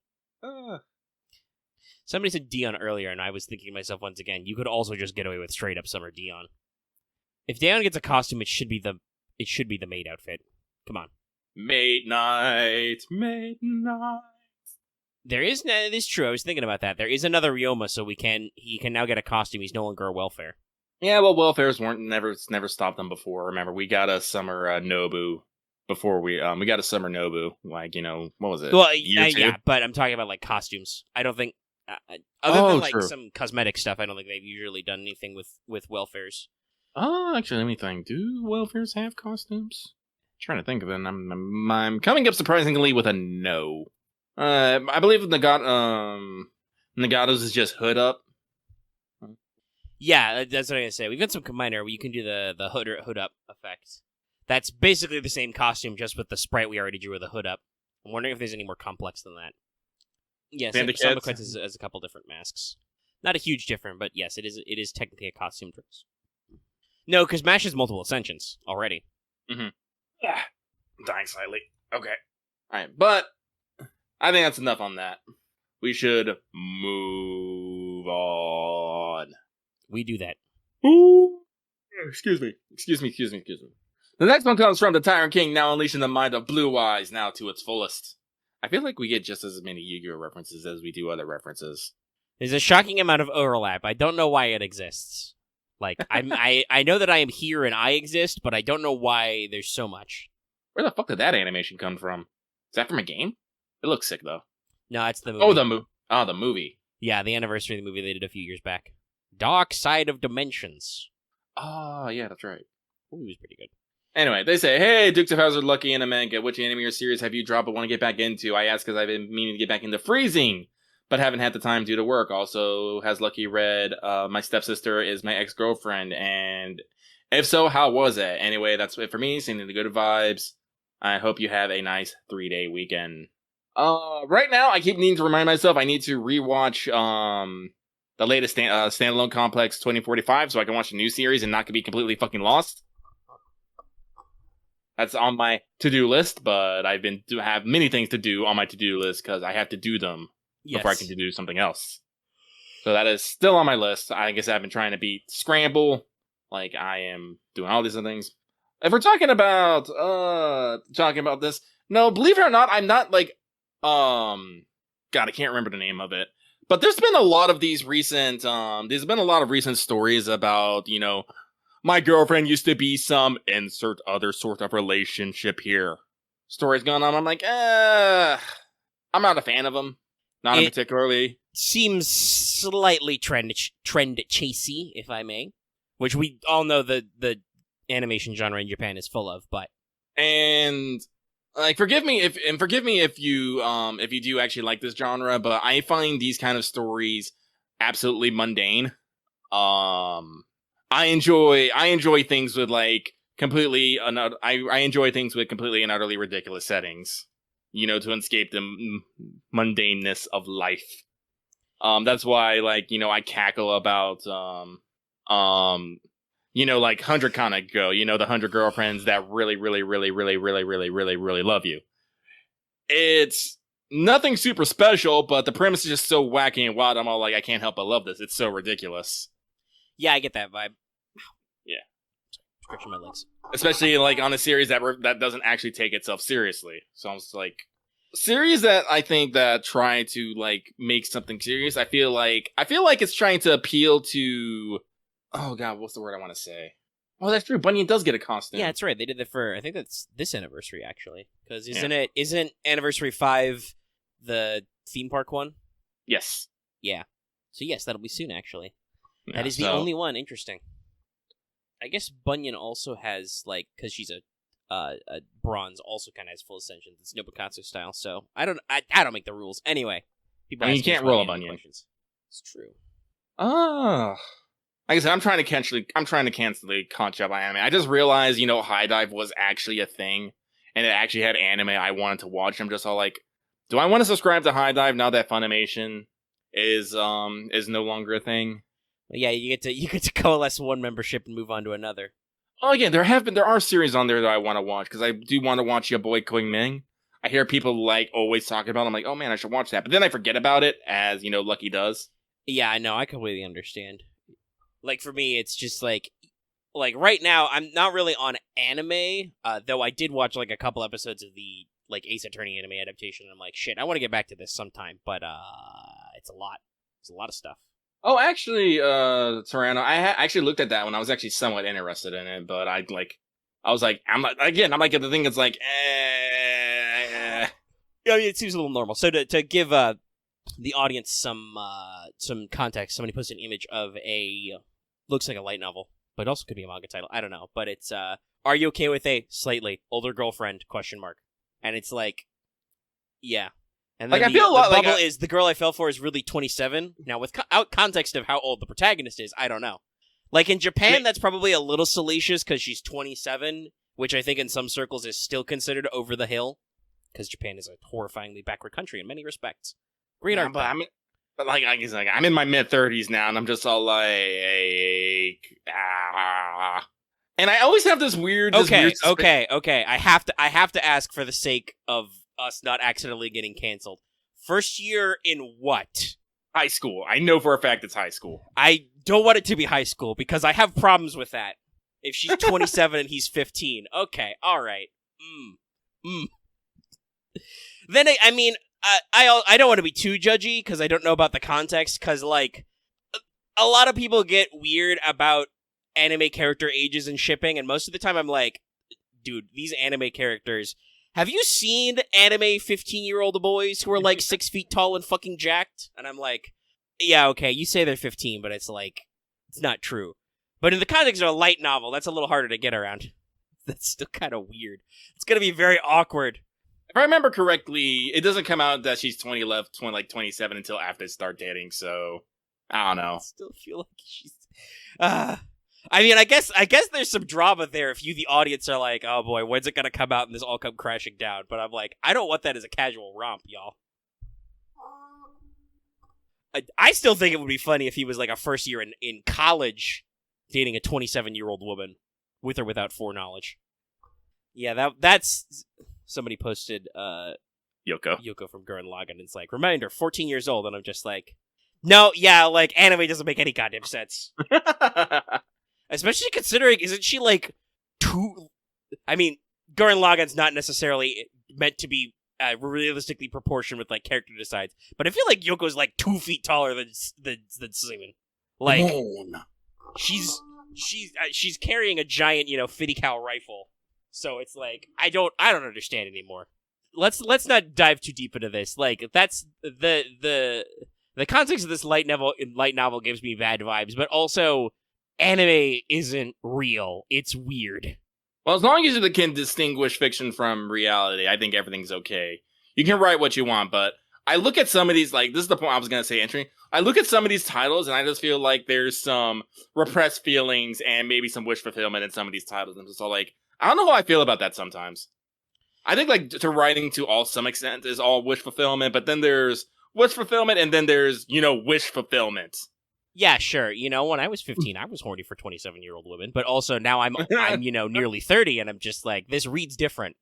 Somebody said Dion earlier, and I was thinking to myself once again, you could also just get away with straight up Summer Dion. If Dion gets a costume, it should be the maid outfit. Come on. Maid night. There is, it is true, I was thinking about that. There is another Ryoma, so he can now get a costume. He's no longer a welfare. Yeah, well, welfares never stopped them before. Remember, we got a summer Nobu before we got a summer Nobu. Like, what was it? Well, yeah, but I'm talking about like costumes. I don't think other than like true. some cosmetic stuff, I don't think they've usually done anything with welfares. Actually, let me think. Do welfares have costumes? I'm trying to think of it. I'm coming up surprisingly with a no. I believe Nagatos is just hood up. Yeah, that's what I'm gonna say. We've got some combiner where you can do the hood up effect. That's basically the same costume, just with the sprite we already drew with the hood up. I'm wondering if there's any more complex than that. Yes, Timecodes has a couple different masks. Not a huge difference, but yes, it is technically a costume dress. No, because MASH has multiple ascensions already. Mm-hmm. Yeah, I'm dying slightly. Okay. Alright, but I think that's enough on that. We should move on. We do that. Ooh. Excuse me. The next one comes from the Tyrant King, now unleashing the mind of Blue Eyes now to its fullest. I feel like we get just as many Yu-Gi-Oh references as we do other references. There's a shocking amount of overlap. I don't know why it exists. Like, I know that I am here and I exist, but I don't know why there's so much. Where the fuck did that animation come from? Is that from a game? It looks sick, though. No, it's the movie. The movie. Yeah, the anniversary of the movie they did a few years back. Dark Side of Dimensions. Oh, yeah, that's right. The movie was pretty good. Anyway, they say, hey, Dukes of Hazzard Lucky in a manga. Which anime or series have you dropped but want to get back into? I ask because I've been meaning to get back into freezing, but haven't had the time due to work. Also, has Lucky read My Stepsister is My Ex-Girlfriend? And if so, how was it? Anyway, that's it for me. Sending the good vibes. I hope you have a nice 3-day weekend. Right now, I keep needing to remind myself I need to rewatch the latest Standalone Complex 2045 so I can watch the new series and not be completely fucking lost. That's on my to-do list, but I've been have many things to do on my to-do list because I have to do them before I can do something else. So that is still on my list. I guess I've been trying to beat Scramble. Like, I am doing all these other things. If we're talking about this, no, believe it or not, I'm not like, God, I can't remember the name of it. But there's been a lot of these recent, stories about, my girlfriend used to be some insert other sort of relationship here. Stories going on. I'm like, I'm not a fan of them. Not particularly. Seems slightly trend chasey, if I may, which we all know the animation genre in Japan is full of. But forgive me if you do actually like this genre, but I find these kind of stories absolutely mundane. I enjoy things with like completely I enjoy things with completely and utterly ridiculous settings. To escape the mundaneness of life. That's why, I cackle about, like 100 Kana Go, the 100 girlfriends that really, really, really, really, really, really, really, really love you. It's nothing super special, but the premise is just so wacky and wild. I'm all like, I can't help but love this. It's so ridiculous. Yeah, I get that vibe. Yeah. Stretching my legs. Especially, on a series that doesn't actually take itself seriously. So I'm just like... Series that I think that try to, make something serious, I feel like it's trying to appeal to... Oh, God, what's the word I want to say? Oh, that's true. Bunyan does get a costume. Yeah, that's right. They did that for... I think that's this anniversary, actually. Because isn't Anniversary 5 the theme park one? Yes. Yeah. So, yes, that'll be soon, actually. Yeah, that is the only one. Interesting. I guess Bunyan also has, because she's a bronze, also kind of has full ascension. It's Nobukatsu style, so I don't make the rules. Anyway, people you can't roll a Bunyan. Questions. It's true. Like I said, I'm trying to catch up on anime. I just realized, High Dive was actually a thing, and it actually had anime I wanted to watch. I'm just all like, do I want to subscribe to High Dive now that Funimation is no longer a thing? Yeah, you get to coalesce one membership and move on to another. Oh, again, there are series on there that I want to watch, because I do want to watch Your Boy Koi Ming. I hear people, always talking about it. I'm like, oh man, I should watch that. But then I forget about it, as, Lucky does. Yeah, I know, I completely understand. For me, it's just, right now, I'm not really on anime, though I did watch, a couple episodes of the, Ace Attorney anime adaptation, and I'm like, shit, I want to get back to this sometime, but, it's a lot. It's a lot of stuff. Oh, actually, Serrano, I actually looked at that one. I was actually somewhat interested in it, but I'm like, at the thing it's like, Yeah, I mean, it seems a little normal. So to give the audience some context, somebody posted an image of looks like a light novel, but also could be a manga title. I don't know, but it's Are you okay with a slightly older girlfriend? ? And it's like, yeah. And then I feel a lot the bubble is the girl I fell for is really 27. Now, without context of how old the protagonist is, I don't know. In Japan, that's probably a little salacious because she's 27, which I think in some circles is still considered over the hill, because Japan is a horrifyingly backward country in many respects. Great art, but I'm in my mid-30s now, and I'm just all like, And I always have this weird. Okay. I have to ask for the sake of us not accidentally getting canceled. First year in what? High school. I know for a fact it's high school. I don't want it to be high school because I have problems with that. If she's 27 and he's 15. Okay, alright. Then, I mean, I don't want to be too judgy because I don't know about the context, because, a lot of people get weird about anime character ages and shipping, and most of the time I'm like, dude, these anime characters... Have you seen anime 15-year-old boys who are 6 feet tall and fucking jacked? And I'm like, yeah, okay, you say they're 15, but it's it's not true. But in the context of a light novel, that's a little harder to get around. That's still kind of weird. It's going to be very awkward. If I remember correctly, it doesn't come out that she's 27 until after they start dating, so I don't know. I still feel like she's... I mean, I guess there's some drama there if you, the audience, are like, oh boy, when's it gonna come out and this all come crashing down? But I'm like, I don't want that as a casual romp, y'all. I still think it would be funny if he was a first year in college dating a 27-year-old woman, with or without foreknowledge. Yeah, that's somebody posted Yoko. from Gurren Lagann. It's like, reminder, 14 years old, and I'm just like, no, yeah, like anime doesn't make any goddamn sense. Especially considering, isn't she like too? I mean, Gurren Lagann's not necessarily meant to be realistically proportioned with like character designs, but I feel like Yoko's like 2 feet taller than Seaman. Like, she's carrying a giant, fitty cow rifle. So it's like I don't understand anymore. Let's not dive too deep into this. Like that's the context of this light novel gives me bad vibes, but also anime isn't real. It's weird. Well, as long as you can distinguish fiction from reality, I think everything's okay. You can write what you want, but I look at some of these, like, this is the point I was going to say entering. I look at some of these titles, and I just feel like there's some repressed feelings and maybe some wish fulfillment in some of these titles. And so, like, I don't know how I feel about that sometimes. I think, like, to writing to some extent is all wish fulfillment, but then there's wish fulfillment, and then there's, wish fulfillment. Yeah, sure. When I was 15, I was horny for 27-year-old women, but also now I'm nearly 30, and I'm just like, this reads different.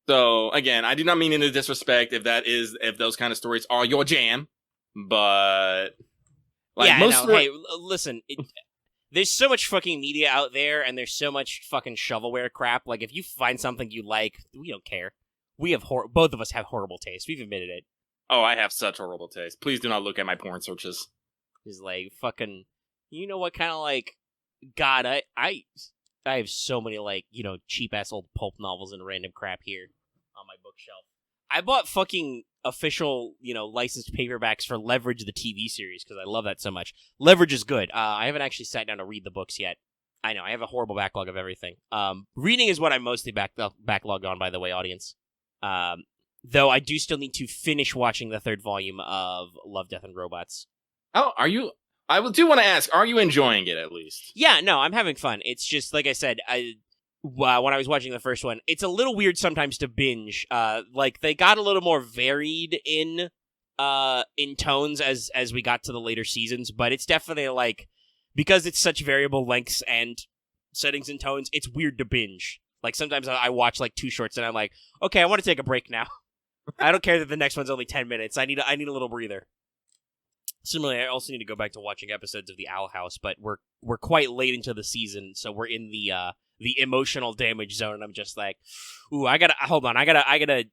So, again, I do not mean any disrespect if those kind of stories are your jam, but... like, yeah, most hey, listen, there's so much fucking media out there, and there's so much fucking shovelware crap. Like, if you find something you like, we don't care. We have both of us have horrible taste. We've admitted it. Oh, I have such horrible taste. Please do not look at my porn searches. Is like fucking, what kind of like, God, I have so many like, cheap ass old pulp novels and random crap here on my bookshelf. I bought fucking official, licensed paperbacks for Leverage, the TV series, because I love that so much. Leverage is good. I haven't actually sat down to read the books yet. I know, I have a horrible backlog of everything. Reading is what I'm mostly backlogged on, by the way, audience. Though I do still need to finish watching the 3rd volume of Love, Death, and Robots. Oh, are you? I do want to ask, are you enjoying it at least? Yeah, no, I'm having fun. It's just, like I said, when I was watching the first one, it's a little weird sometimes to binge. Like, they got a little more varied in tones as we got to the later seasons, but it's definitely, like, because it's such variable lengths and settings and tones, it's weird to binge. Like, sometimes I watch, like, 2 shorts, and I'm like, okay, I want to take a break now. I don't care that the next one's only 10 minutes. I need a little breather. Similarly, I also need to go back to watching episodes of The Owl House, but we're quite late into the season, so we're in the emotional damage zone, and I'm just like, ooh, I gotta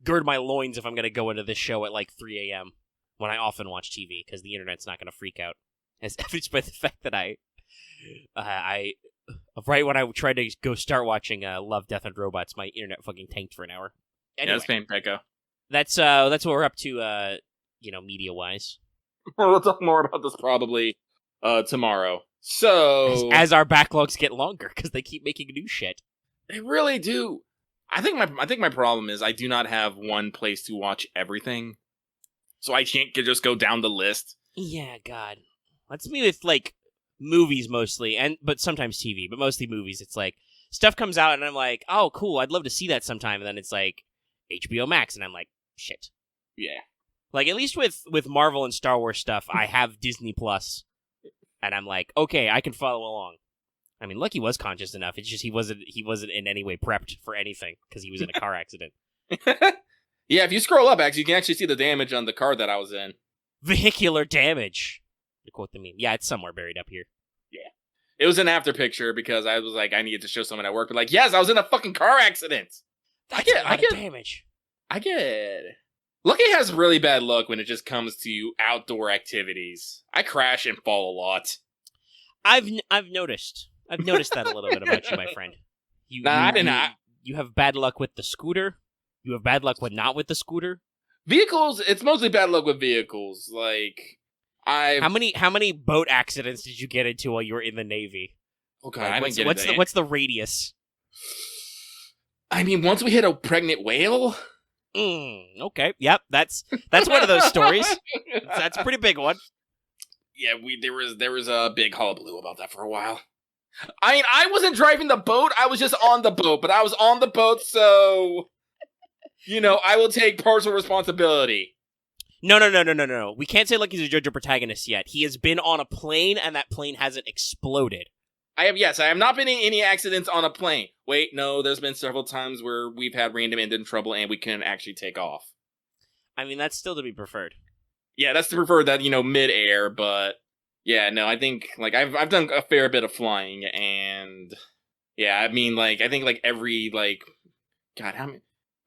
gird my loins if I'm gonna go into this show at like 3 a.m. when I often watch TV, because the internet's not gonna freak out, as evidenced by the fact that I right when I tried to go start watching Love, Death, and Robots, my internet fucking tanked for an hour. Anyway, yeah, that's pain, Pecco. That's what we're up to, media-wise. We'll talk more about this probably tomorrow. So as our backlogs get longer, because they keep making new shit. They really do. I think my problem is I do not have one place to watch everything, so I can't just go down the list. Yeah, God, that's me with like movies mostly, but sometimes TV, but mostly movies. It's like stuff comes out, and I'm like, oh, cool, I'd love to see that sometime, and then it's like HBO Max, and I'm like, shit. Yeah. Like, at least with Marvel and Star Wars stuff, I have Disney Plus, and I'm like, okay, I can follow along. I mean, Lucky was conscious enough. It's just he wasn't in any way prepped for anything because he was in a car accident. Yeah, if you scroll up, actually, you can actually see the damage on the car that I was in. Vehicular damage. To quote the meme. Yeah, it's somewhere buried up here. Yeah. It was an after picture because I was like, I needed to show someone at work. But like, yes, I was in a fucking car accident. That's a lot of damage. I get it. Lucky has really bad luck when it just comes to outdoor activities. I crash and fall a lot. I've noticed. I've noticed that a little bit about you, my friend. I did not. You have bad luck with the scooter. You have bad luck not with the scooter. Vehicles. It's mostly bad luck with vehicles. Like how many boat accidents did you get into while you were in the Navy? Okay, like, what's the radius? I mean, once we hit a pregnant whale. Okay. Yep. That's one of those stories. That's a pretty big one. Yeah, there was a big hullabaloo about that for a while. I mean, I wasn't driving the boat. I was just on the boat, but I was on the boat, so I will take partial responsibility. No. We can't say Lucky's a JoJo protagonist yet. He has been on a plane, and that plane hasn't exploded. I have not been in any accidents on a plane. Wait, no, there's been several times where we've had random engine trouble and we couldn't actually take off. I mean, that's still to be preferred. Yeah, that's to prefer that, mid-air, but yeah, no, I think, I've done a fair bit of flying, and yeah, I mean, I think, every, God, how many?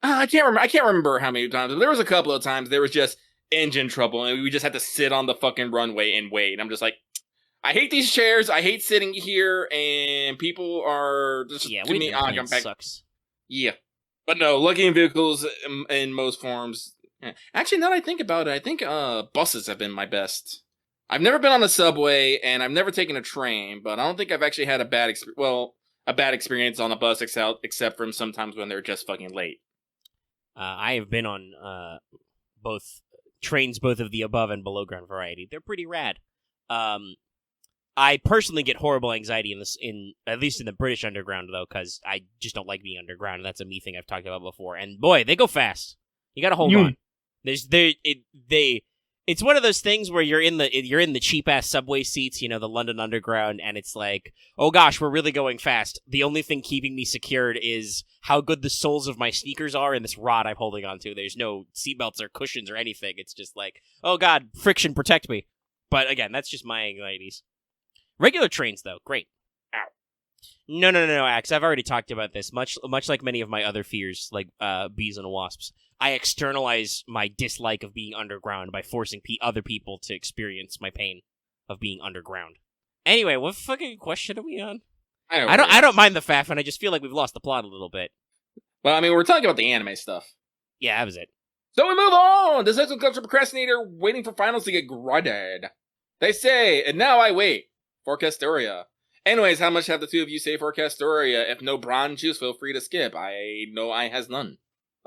I can't remember how many times, but there was a couple of times there was just engine trouble, and we just had to sit on the fucking runway and wait, and I'm just like, I hate these chairs, I hate sitting here, and people are just to me, sucks. Yeah. But no, lucky in vehicles in most forms. Yeah. Actually, now that I think about it, I think buses have been my best. I've never been on a subway, and I've never taken a train, but I don't think I've actually had a bad experience on a bus, except from sometimes when they're just fucking late. I have been on both trains, both of the above and below ground variety. They're pretty rad. I personally get horrible anxiety at least in the British Underground, though, because I just don't like being underground, and that's a me thing I've talked about before. And boy, they go fast. You gotta hold on. It's one of those things where you're in the cheap ass subway seats, the London Underground, and it's like, oh gosh, we're really going fast. The only thing keeping me secured is how good the soles of my sneakers are and this rod I'm holding onto. There's no seatbelts or cushions or anything. It's just like, oh god, friction, protect me. But again, that's just my anxieties. Regular trains, though, great. Ow. No, Axe. I've already talked about this. Much like many of my other fears, like bees and wasps, I externalize my dislike of being underground by forcing other people to experience my pain of being underground. Anyway, what fucking question are we on? I don't mind the faff, and I just feel like we've lost the plot a little bit. Well, I mean, we're talking about the anime stuff. Yeah, that was it. So we move on! This episode comes from Procrastinator waiting for finals to get graded. They say, and now I wait for Castoria. Anyways, how much have the two of you say for Castoria? If no bronze juice, feel free to skip. I know I has none.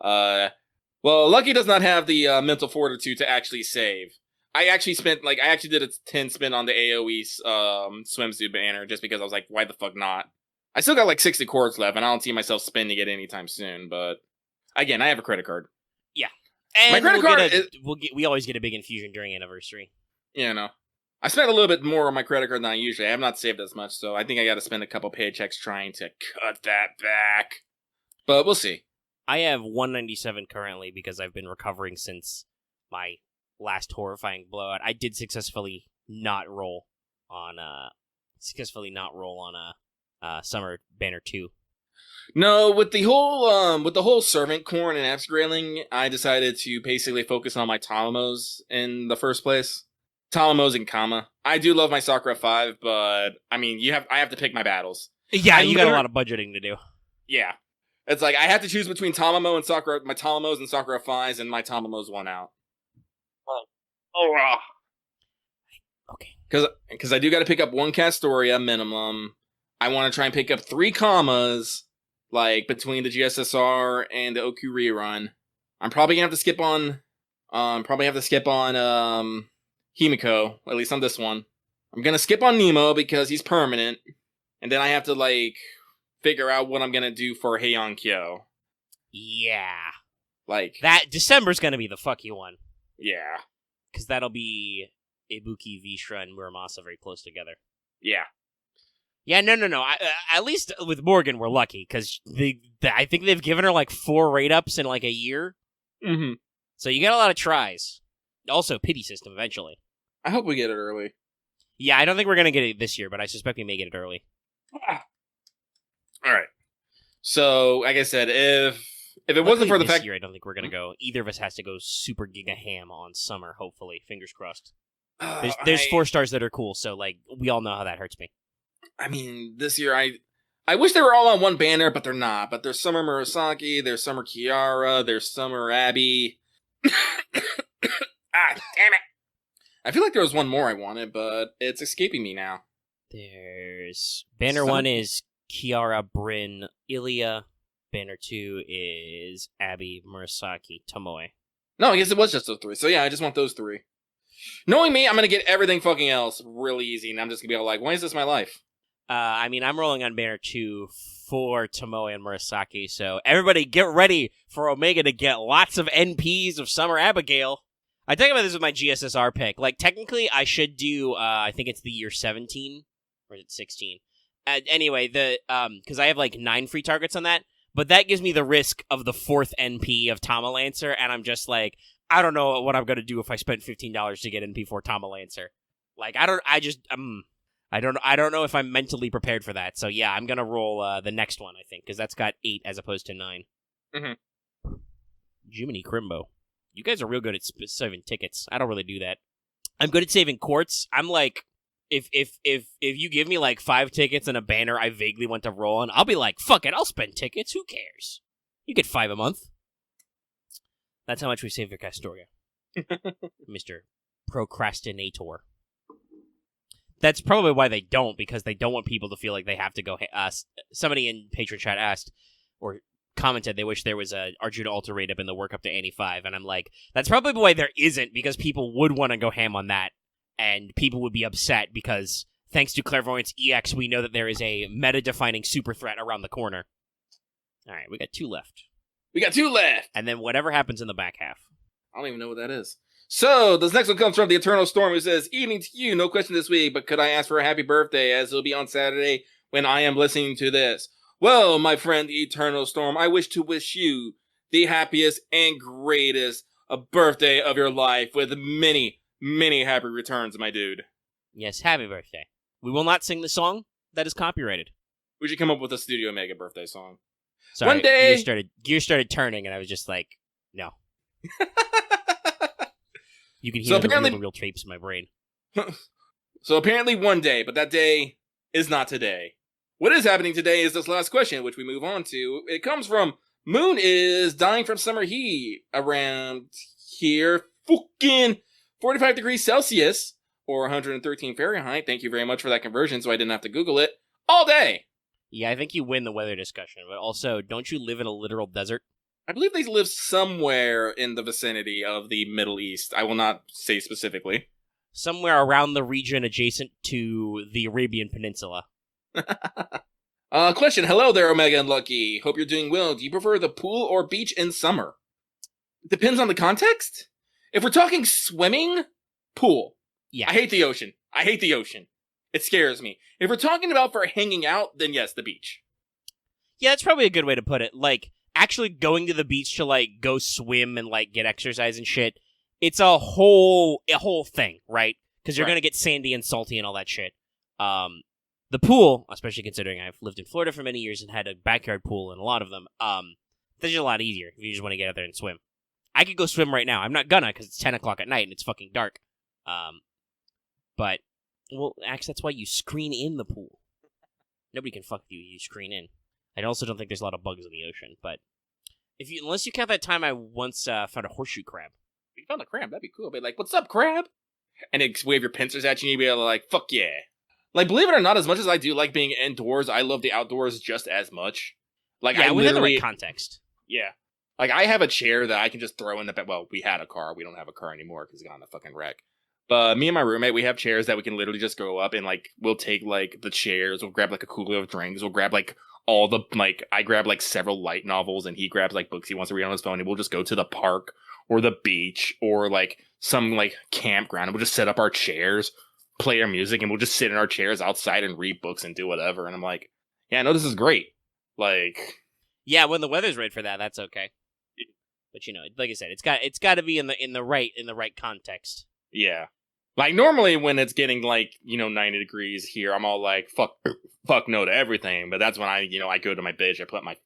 Well, Lucky does not have the mental fortitude to actually save. I actually did a 10 spin on the AoE swimsuit banner just because I was like, why the fuck not? I still got 60 quartz left, and I don't see myself spending it anytime soon, but again, I have a credit card. Yeah. And my credit card we always get a big infusion during anniversary. Yeah, no. I spent a little bit more on my credit card than I usually. I have not saved as much, so I think I got to spend a couple paychecks trying to cut that back. But we'll see. I have 197 currently because I've been recovering since my last horrifying blowout. I did successfully not roll on Summer Banner 2. No, with the whole servant corn and absgrailing, I decided to basically focus on my Talamos in the first place. Talamos and Kama. I do love my Sakura 5, but I mean, I have to pick my battles. Yeah, you got a lot of budgeting to do. Yeah. It's like I have to choose between Tamamo and Sakura, my Talamos and Sakura 5s, and my Tamamos won out. Oh. Okay. Because I do got to pick up one Castoria minimum. I want to try and pick up 3 Kamas, between the GSSR and the Oku rerun. I'm probably gonna have to skip on Himiko, at least on this one. I'm gonna skip on Nemo because he's permanent, and then I have to figure out what I'm gonna do for Heian Kyo. Yeah. That December's gonna be the fucky one. Yeah. Because that'll be Ibuki, Vishra, and Muramasa very close together. Yeah. Yeah, no. At least with Morgan, we're lucky, because I think they've given her 4 rate-ups in a year. Mm-hmm. So you got a lot of tries. Also, pity system eventually. I hope we get it early. Yeah, I don't think we're going to get it this year, but I suspect we may get it early. Alright. So, like I said, if it wasn't for the fact... This year, I don't think we're going to go. Either of us has to go super giga ham on Summer, hopefully. Fingers crossed. There's 4 stars that are cool, so, we all know how that hurts me. I mean, this year, I wish they were all on one banner, but they're not. But there's Summer Murasaki, there's Summer Kiara, there's Summer Abby. Damn it! I feel like there was one more I wanted, but it's escaping me now. There's... Banner 1 is Kiara, Bryn, Ilya. Banner 2 is Abby, Murasaki, Tomoe. No, I guess it was just those 3. So yeah, I just want those 3. Knowing me, I'm gonna get everything fucking else really easy, and I'm just gonna be all why is this my life? I mean, I'm rolling on Banner 2 for Tomoe and Murasaki, so everybody get ready for Omega to get lots of NPs of Summer Abigail. I talk about this with my GSSR pick. Technically, I should do, I think it's the year 17, or is it 16? Anyway, because I have like 9 free targets on that, but that gives me the risk of the 4th NP of Tomalancer, and I'm just like, I don't know what I'm gonna do if I spent $15 to get NP for Tomalancer. Like, I don't know if I'm mentally prepared for that. So yeah, I'm gonna roll the next one, I think, because that's got 8 as opposed to 9. Mm-hmm. Jiminy Crimbo, you guys are real good at saving tickets. I don't really do that. I'm good at saving quartz. I'm like, if you give me like 5 tickets and a banner I vaguely want to roll on, I'll be like, fuck it, I'll spend tickets. Who cares? You get 5 a month. That's how much we save for Castoria, Mr. Procrastinator. That's probably why they don't, because they don't want people to feel like they have to go. Somebody in Patreon chat asked or commented they wish there was a Arjuna alter rate up in the work up to Annie 5, and I'm like, that's probably why there isn't, because people would want to go ham on that, and people would be upset because thanks to Clairvoyance EX, we know that there is a meta-defining super threat around the corner. All right, we got 2 left. And then whatever happens in the back half. I don't even know what that is. So, this next one comes from the Eternal Storm, who says, evening to you, no question this week, but could I ask for a happy birthday, as it'll be on Saturday when I am listening to this? Well, my friend, the Eternal Storm, I wish to wish you the happiest and greatest birthday of your life, with many, many happy returns, my dude. Yes, happy birthday. We will not sing the song. That is copyrighted. We should come up with a Studio Mega birthday song. Sorry, one day... Gears started turning, and I was just like, no. You can hear the real tapes in my brain. So apparently one day, but that day is not today. What is happening today is this last question, which we move on to. It comes from Moon is dying from summer heat around here. Fucking 45 degrees Celsius or 113 Fahrenheit. Thank you very much for that conversion, so I didn't have to Google it. All day. Yeah, I think you win the weather discussion, but also, don't you live in a literal desert? I believe they live somewhere in the vicinity of the Middle East. I will not say specifically. Somewhere around the region adjacent to the Arabian Peninsula. Question. Hello there, Omega and Lucky. Hope you're doing well. Do you prefer the pool or beach in summer? Depends on the context. If we're talking swimming, pool. Yeah. I hate the ocean. It scares me. If we're talking about for hanging out, then yes, the beach. Yeah, that's probably a good way to put it. Like, actually going to the beach to, like, go swim and, like, get exercise and shit, it's a whole thing, right? Because you're going to get sandy and salty and all that shit. The pool, especially considering I've lived in Florida for many years and had a backyard pool in a lot of them, that's just a lot easier if you just want to get out there and swim. I could go swim right now. I'm not gonna, because it's 10 o'clock at night and it's fucking dark. But, well, actually, that's why you screen in the pool. Nobody can fuck you, you screen in. I also don't think there's a lot of bugs in the ocean, but unless you count that time I once found a horseshoe crab. If you found a crab, that'd be cool. But like, what's up, crab? And it wave your pincers at you and you'd be able to like, fuck yeah. Like, believe it or not, as much as I do like being indoors, I love the outdoors just as much. Like, yeah, within the right context. Yeah. Like, I have a chair that I can just throw in the bed. Well, we had a car. We don't have a car anymore because it got in a fucking wreck. But me and my roommate, we have chairs that we can literally just go up and, like, we'll take, like, the chairs. We'll grab, like, a cooler of drinks. We'll grab, like, all the, like, I grab, like, several light novels and he grabs, like, books he wants to read on his phone. And we'll just go to the park or the beach or, like, some, like, campground. And we'll just set up our chairs, play our music, and we'll just sit in our chairs outside and read books and do whatever. And I'm like, yeah, no, this is great. Like... Yeah, when the weather's right for that, that's okay. But, you know, like I said, it's got to be in the right context. Yeah. Like, normally when it's getting, like, you know, 90 degrees here, I'm all like, fuck no to everything. But that's when I go to my beach, I put my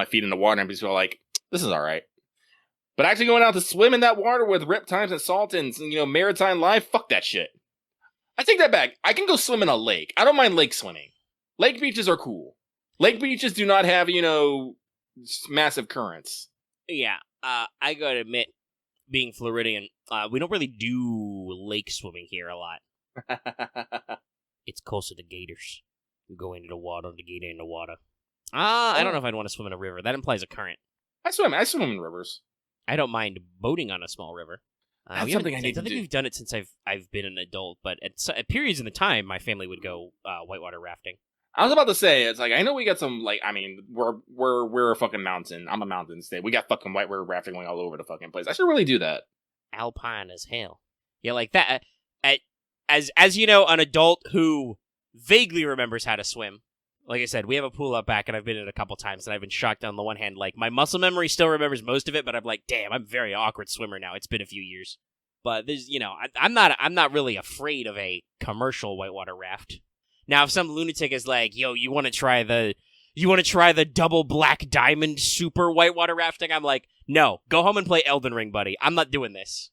feet in the water and be so like, this is all right. But actually going out to swim in that water with rip times and salt and, you know, maritime life, fuck that shit. I take that back. I can go swim in a lake. I don't mind lake swimming. Lake beaches are cool. Lake beaches do not have, you know, massive currents. Yeah, I gotta admit, being Floridian, we don't really do lake swimming here a lot. It's closer to gators. You go into the water, the gator in the water. I don't know if I'd want to swim in a river. That implies a current. I swim in rivers. I don't mind boating on a small river. That's something I need to do. I don't think we've done it since I've been an adult, but at periods in the time, my family would go whitewater rafting. I was about to say, it's like, I know we got some, like, I mean, we're a fucking mountain. I'm a mountain state. We got fucking whitewater rafting going all over the fucking place. I should really do that. Alpine as hell. Yeah, like that. At as you know, an adult who vaguely remembers how to swim. Like I said, we have a pool out back, and I've been in it a couple times, and I've been shocked on the one hand. Like, my muscle memory still remembers most of it, but I'm like, damn, I'm a very awkward swimmer now. It's been a few years. But there's, I'm not really afraid of a commercial whitewater raft. Now, if some lunatic is like, yo, you want to try the double black diamond super whitewater rafting? I'm like, no, go home and play Elden Ring, buddy. I'm not doing this.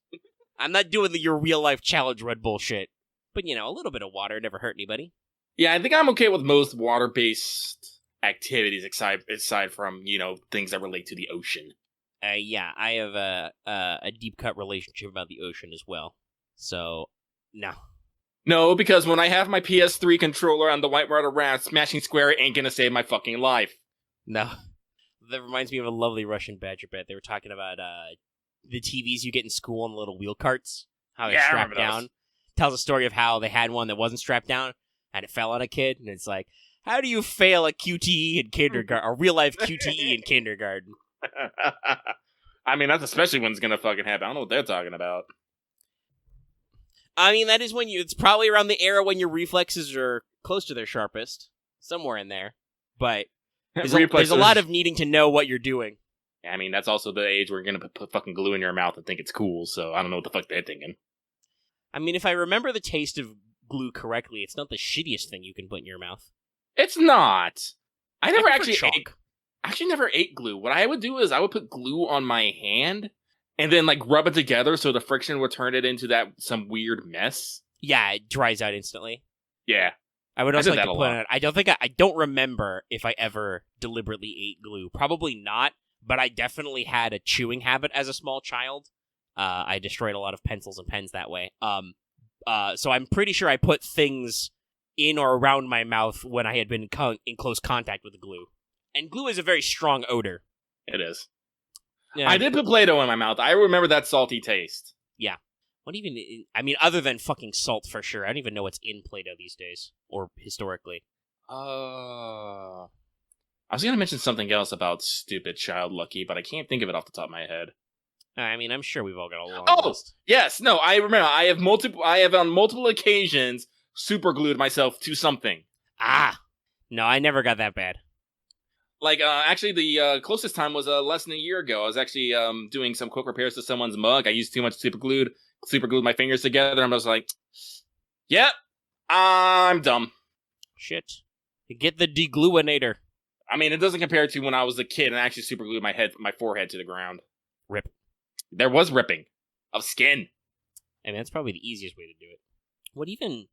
I'm not doing your real life challenge Red bullshit. But, a little bit of water never hurt anybody. Yeah, I think I'm okay with most water-based activities aside from, things that relate to the ocean. Yeah, I have a deep-cut relationship about the ocean as well. So, no. No, because when I have my PS3 controller on the whitewater raft, smashing square ain't gonna save my fucking life. No. That reminds me of a lovely Russian badger bit. They were talking about the TVs you get in school on the little wheel carts. How they're strapped down. Tells a story of how they had one that wasn't strapped down, and it fell on a kid, and it's like, how do you fail a QTE in kindergarten, a real-life QTE in kindergarten? I mean, that's especially when it's gonna fucking happen. I don't know what they're talking about. I mean, that is it's probably around the era when your reflexes are close to their sharpest. Somewhere in there. But there's a lot of needing to know what you're doing. I mean, that's also the age where you're gonna put fucking glue in your mouth and think it's cool, so I don't know what the fuck they're thinking. I mean, if I remember the taste of glue correctly, it's not the shittiest thing you can put in your mouth. It's not. I never never ate glue. What I would do is I would put glue on my hand and then rub it together so the friction would turn it into some weird mess. Yeah, it dries out instantly. Yeah. I would also like to put it. I don't remember if I ever deliberately ate glue. Probably not, but I definitely had a chewing habit as a small child. I destroyed a lot of pencils and pens that way. So I'm pretty sure I put things in or around my mouth when I had been in close contact with the glue. And glue is a very strong odor. It is. Yeah. I did put Play-Doh in my mouth. I remember that salty taste. Yeah. Other than fucking salt for sure. I don't even know what's in Play-Doh these days. Or historically. I was going to mention something else about stupid Child Lucky, but I can't think of it off the top of my head. I mean, I'm sure we've all got a long list. Yes. No, I remember. I have on multiple occasions super glued myself to something. No, I never got that bad. Actually, the closest time was less than a year ago. I was actually doing some quick repairs to someone's mug. I used too much super glued my fingers together, and I was like, yep, I'm dumb. Shit. Get the degluinator. I mean, it doesn't compare to when I was a kid and I actually super glued my forehead to the ground. Rip. There was ripping of skin. I mean, that's probably the easiest way to do it. What even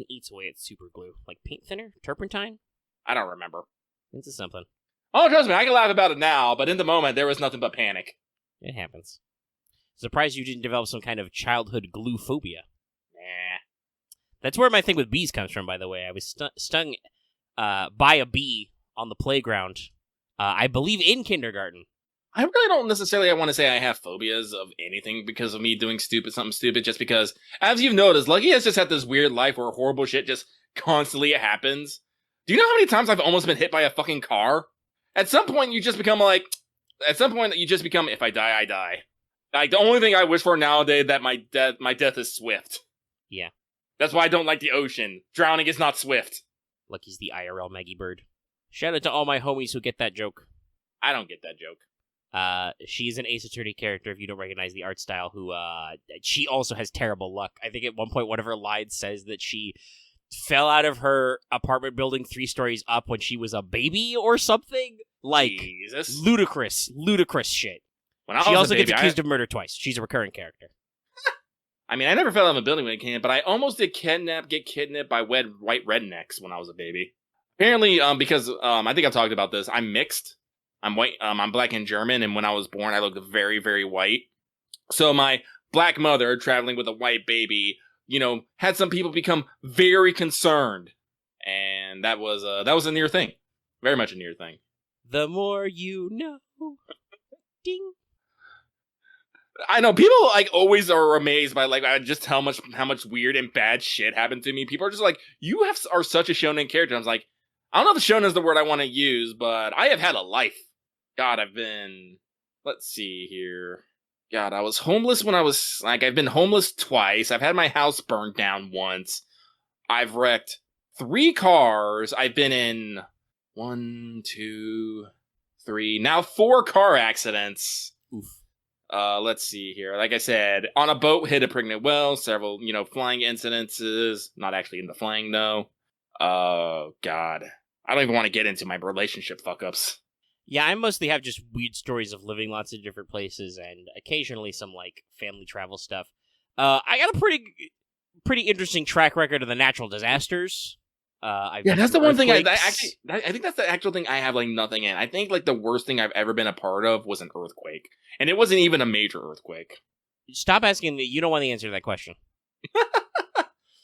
eats away at super glue? Like paint thinner? Turpentine? I don't remember. Into something. Oh, trust me, I can laugh about it now, but in the moment, there was nothing but panic. It happens. Surprised you didn't develop some kind of childhood glue phobia. Nah. That's where my thing with bees comes from, by the way. I was stung by a bee on the playground, I believe in kindergarten. I really don't necessarily want to say I have phobias of anything because of me doing something stupid, just because, as you've noticed, Lucky has just had this weird life where horrible shit just constantly happens. Do you know how many times I've almost been hit by a fucking car? At some point, you just become, if I die, I die. Like, the only thing I wish for nowadays that my death is swift. Yeah. That's why I don't like the ocean. Drowning is not swift. Lucky's the IRL Maggie Bird. Shout out to all my homies who get that joke. I don't get that joke. She's an Ace Attorney character, if you don't recognize the art style, who, she also has terrible luck. I think at one point one of her lines says that she fell out of her apartment building 3 stories up when she was a baby or something. Like, Jesus. ludicrous shit. She also gets accused of murder twice. She's a recurring character. I mean, I never fell out of a building when I came, but I almost did get kidnapped by white rednecks when I was a baby. Apparently, because I think I've talked about this, I'm mixed. I'm white. I'm black and German, and when I was born, I looked very, very white. So my black mother, traveling with a white baby, had some people become very concerned, and that was a near thing, very much a near thing. The more you know. Ding. I know people always are amazed by just how much weird and bad shit happened to me. People are just like, you are such a shonen character. I was like, I don't know if shonen is the word I want to use, but I have had a life. God, I've been, let's see here. God, I was homeless when I've been homeless twice. I've had my house burned down once. I've wrecked 3 cars. I've been in 1, 2, 3, now 4 car accidents. Oof. Let's see here. Like I said, on a boat, hit a pregnant whale, several, flying incidences. Not actually into flying, though. Oh, God. I don't even want to get into my relationship fuck-ups. Yeah, I mostly have just weird stories of living lots of different places and occasionally some, like, family travel stuff. I got a pretty interesting track record of the natural disasters. That's the one thing I think that's the actual thing I have, like, nothing in. I think, like, the worst thing I've ever been a part of was an earthquake. And it wasn't even a major earthquake. Stop asking me. You don't want the answer to that question.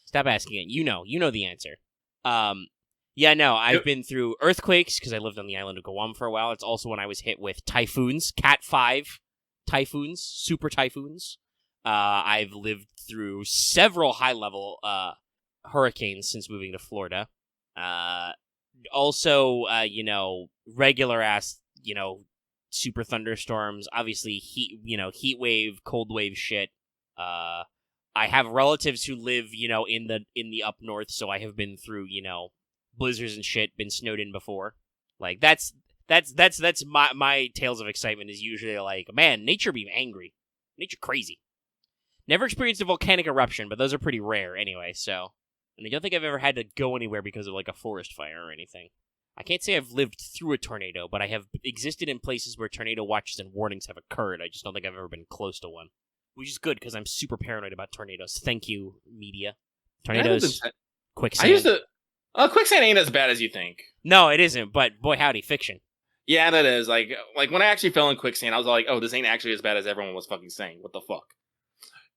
Stop asking it. You know the answer. I've been through earthquakes because I lived on the island of Guam for a while. It's also when I was hit with typhoons, Cat 5 typhoons, super typhoons. I've lived through several high-level hurricanes since moving to Florida. Regular-ass, super thunderstorms. Obviously, heat wave, cold wave shit. I have relatives who live, in the up north, so I have been through, blizzards and shit, been snowed in before. Like, that's my tales of excitement is usually like, man, nature be angry. Nature crazy. Never experienced a volcanic eruption, but those are pretty rare anyway, so. And I don't think I've ever had to go anywhere because of, like, a forest fire or anything. I can't say I've lived through a tornado, but I have existed in places where tornado watches and warnings have occurred. I just don't think I've ever been close to one. Which is good, because I'm super paranoid about tornadoes. Thank you, media. Tornadoes, quicksand. Quicksand ain't as bad as you think. No, it isn't, but boy howdy, fiction. Yeah, that is. Like when I actually fell in quicksand, I was like, oh, this ain't actually as bad as everyone was fucking saying. What the fuck?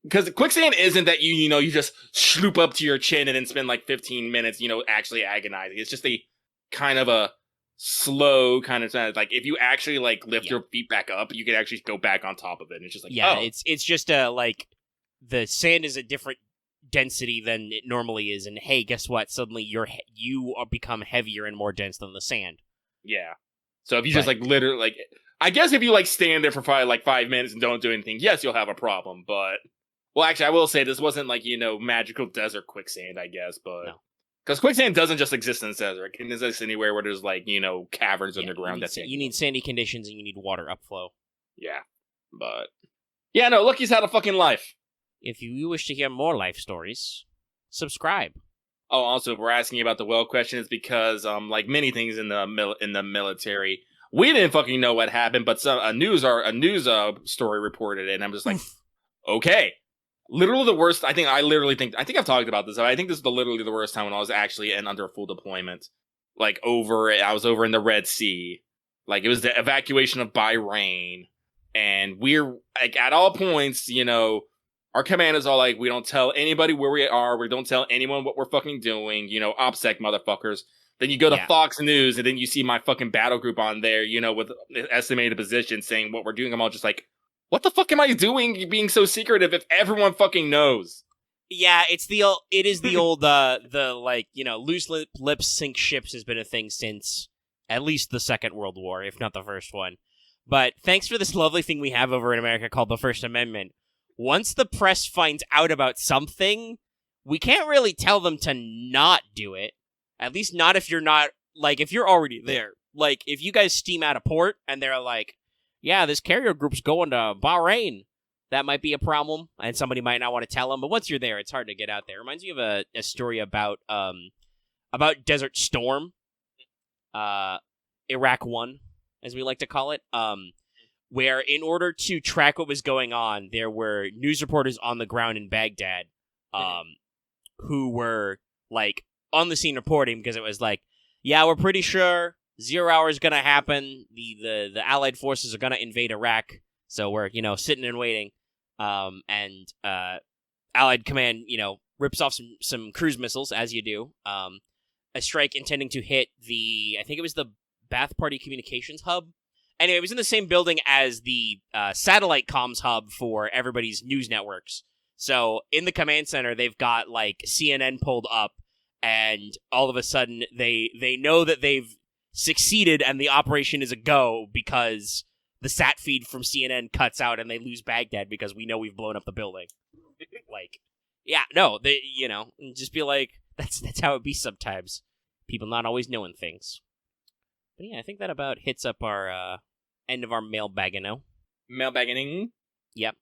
Because quicksand isn't that you just sloop up to your chin and then spend like 15 minutes, actually agonizing. It's just a kind of a slow kind of like if you actually like lift your feet back up, you can actually go back on top of it. And it's just like it's just like the sand is a different density than it normally is, and hey, guess what? Suddenly you become heavier and more dense than the sand. Yeah. So if you just like literally like, I guess if you like stand there for probably like 5 minutes and don't do anything, yes, you'll have a problem. But well, actually, I will say this wasn't like magical desert quicksand, I guess, but. No. Because quicksand doesn't just exist in the desert. It can exist anywhere where there's, like, caverns underground. You need sandy conditions and you need water upflow. Yeah. But, yeah, no, look, he's had a fucking life. If you wish to hear more life stories, subscribe. Oh, also, if we're asking about the well question, it's because, like many things in the military, we didn't fucking know what happened, but a news story reported it, and I'm just like, okay. Literally the worst. I think I've talked about this. I think this is literally the worst time when I was actually under full deployment. Like I was over in the Red Sea. Like it was the evacuation of Bahrain, and we're like at all points, our commanders are like, we don't tell anybody where we are. We don't tell anyone what we're fucking doing. OPSEC motherfuckers. Then you go to Fox News, and then you see my fucking battle group on there, with estimated position saying what we're doing. I'm all just like, what the fuck am I doing being so secretive if everyone fucking knows? Yeah, it is the old, loose lips sink ships has been a thing since at least the Second World War, if not the first one. But thanks for this lovely thing we have over in America called the First Amendment. Once the press finds out about something, we can't really tell them to not do it. At least not if you're not, like, if you're already there. Like, if you guys steam out of port and they're like, yeah, this carrier group's going to Bahrain, that might be a problem, and somebody might not want to tell them. But once you're there, it's hard to get out there. It reminds me of a story about Desert Storm, Iraq 1, as we like to call it, where in order to track what was going on, there were news reporters on the ground in Baghdad who were, like, on the scene reporting because it was like, yeah, we're pretty sure 0 hour is going to happen. The Allied forces are going to invade Iraq. So we're, sitting and waiting. And Allied command, rips off some cruise missiles, as you do. A strike intending to hit I think it was the Bath Party Communications Hub. Anyway, it was in the same building as the satellite comms hub for everybody's news networks. So in the command center, they've got, like, CNN pulled up. And all of a sudden, they know that they've succeeded and the operation is a go because the sat feed from CNN cuts out and they lose Baghdad because we know we've blown up the building. Like, yeah, no, they, just be like, that's how it be sometimes. People not always knowing things. But yeah, I think that about hits up our end of our mailbagging. Mailbagging? Yep.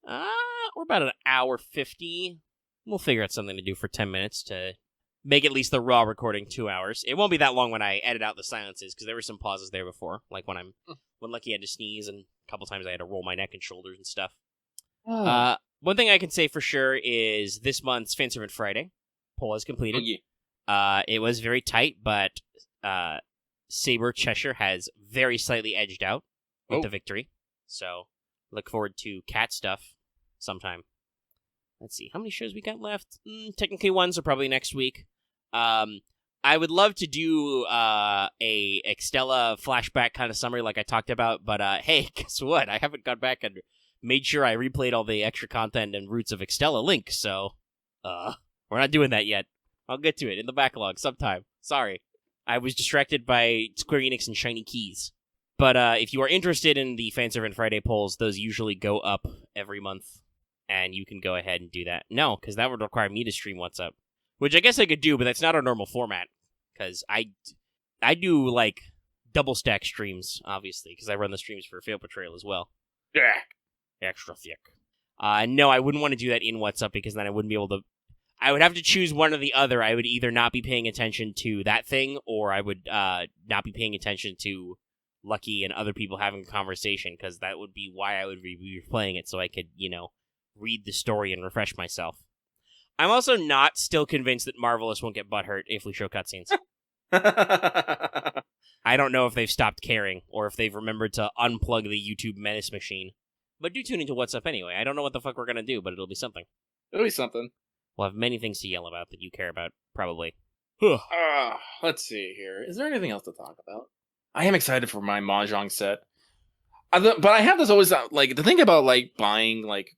We're about an hour 50. We'll figure out something to do for 10 minutes to make at least the raw recording 2 hours. It won't be that long when I edit out the silences, because there were some pauses there before, like when Lucky had to sneeze, and a couple times I had to roll my neck and shoulders and stuff. One thing I can say for sure is this month's Fanservant Friday poll is completed. Oh, yeah. It was very tight, but Saber Cheshire has very slightly edged out with the victory. So look forward to cat stuff sometime. Let's see, how many shows we got left? Technically ones are probably next week. I would love to do a Extella flashback kind of summary like I talked about, but hey, guess what? I haven't gone back and made sure I replayed all the extra content and roots of Extella Link, so we're not doing that yet. I'll get to it in the backlog sometime. Sorry. I was distracted by Square Enix and Shiny Keys. But if you are interested in the Fanservant Friday polls, those usually go up every month, and you can go ahead and do that. No, because that would require me to stream What's Up, which I guess I could do, but that's not our normal format, because I do, like, double stack streams, obviously, because I run the streams for Fail Portrayal as well. Yeah. Extra thick. No, I wouldn't want to do that in What's Up, because then I wouldn't be able to... I would have to choose one or the other. I would either not be paying attention to that thing, or I would not be paying attention to Lucky and other people having a conversation, because that would be why I would be replaying it, so I could, read the story and refresh myself. I'm also not still convinced that Marvelous won't get butthurt if we show cutscenes. I don't know if they've stopped caring, or if they've remembered to unplug the YouTube menace machine. But do tune into What's Up anyway. I don't know what the fuck we're gonna do, but it'll be something. It'll be something. We'll have many things to yell about that you care about, probably. Let's see here. Is there anything else to talk about? I am excited for my Mahjong set. But I have this always, like, the thing about, like, buying, like,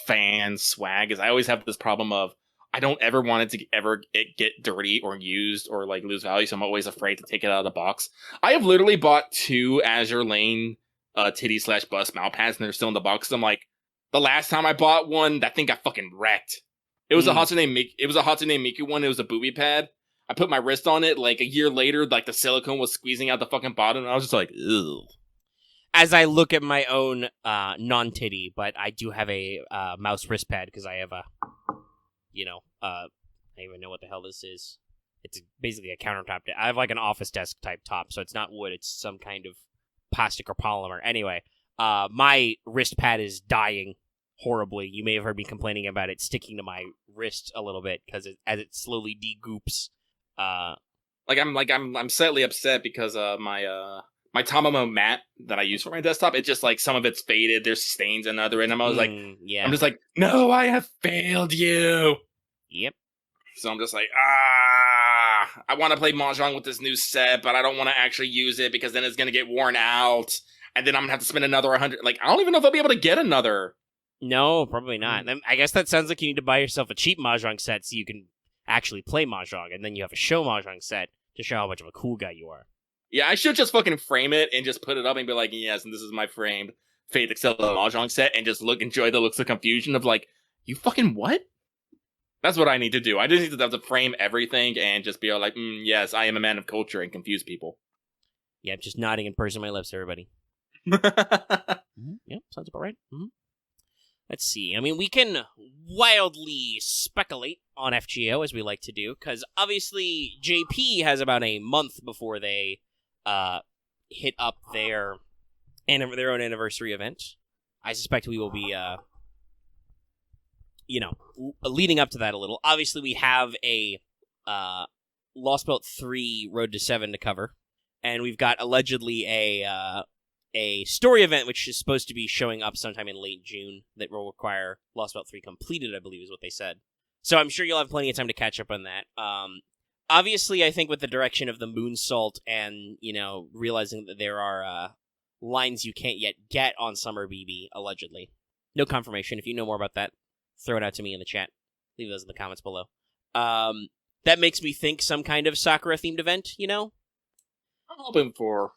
fan swag is I always have this problem of I don't ever want it to ever get dirty or used or, like, lose value, so I'm always afraid to take it out of the box. I have literally bought 2 Azure Lane titty/bust mouth pads, and they're still in the box. I'm like, the last time I bought one, that thing got fucking wrecked. It was a Hatsune Miku one. It was a booby pad. I put my wrist on it, like, a year later, like, the silicone was squeezing out the fucking bottom, and I was just like, ew. As I look at my own non-titty, but I do have a mouse wrist pad, because I have a, I don't even know what the hell this is. It's basically a countertop. I have, like, an office desk type top, so it's not wood. It's some kind of plastic or polymer. Anyway, my wrist pad is dying horribly. You may have heard me complaining about it sticking to my wrist a little bit, because as it slowly degoops. I'm slightly upset because my Tamamo mat that I use for my desktop, it's just like some of it's faded. There's stains in the other end. I was I'm just like, no, I have failed you. Yep. So I'm just like, I want to play Mahjong with this new set, but I don't want to actually use it because then it's going to get worn out. And then I'm going to have to spend another 100. Like, I don't even know if I'll be able to get another. No, probably not. Then I guess that sounds like you need to buy yourself a cheap Mahjong set so you can actually play Mahjong. And then you have a show Mahjong set to show how much of a cool guy you are. Yeah, I should just fucking frame it and just put it up and be like, yes, and this is my framed Fate Extella Mahjong set, and just enjoy the looks of confusion of like, you fucking what? That's what I need to do. I just need to have to frame everything and just be like, yes, I am a man of culture, and confuse people. Yeah, I'm just nodding and pursing my lips, everybody. Yeah, sounds about right. Let's see. I mean, we can wildly speculate on FGO, as we like to do, because obviously JP has about a month before they hit up their own anniversary event. I suspect we will be, leading up to that a little. Obviously, we have a Lost Belt 3 Road to 7 to cover, and we've got allegedly a story event which is supposed to be showing up sometime in late June that will require Lost Belt 3 completed, I believe is what they said. So I'm sure you'll have plenty of time to catch up on that. Obviously, I think with the direction of the Moonsault and, realizing that there are lines you can't yet get on Summer BB, allegedly. No confirmation. If you know more about that, throw it out to me in the chat. Leave those in the comments below. That makes me think some kind of Sakura-themed event, I'm hoping for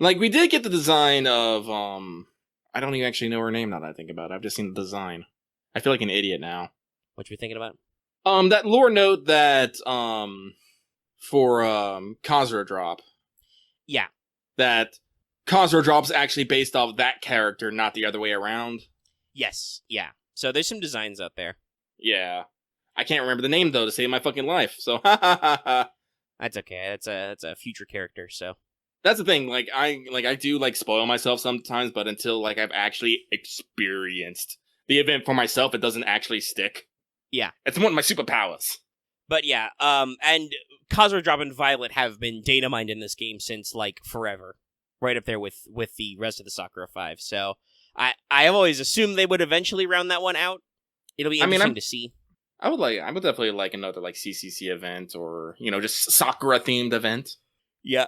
Like, we did get the design of, I don't even actually know her name now that I think about it. I've just seen the design. I feel like an idiot now. What you thinking about? That lore note that, for, Khazra Drop. Yeah. That Khazra Drop's actually based off that character, not the other way around. Yes, yeah. So there's some designs out there. Yeah. I can't remember the name, though, to save my fucking life, so ha ha ha ha. That's okay. That's a future character, so. That's the thing, I do, spoil myself sometimes, but until, I've actually experienced the event for myself, it doesn't actually stick. Yeah. It's one of my superpowers. But yeah, and Khazra Drop and Violet have been data mined in this game since, forever. Right up there with the rest of the Sakura 5, so I have always assumed they would eventually round that one out. It'll be interesting to see. I would definitely like another, CCC event, or, just Sakura-themed event. Yeah.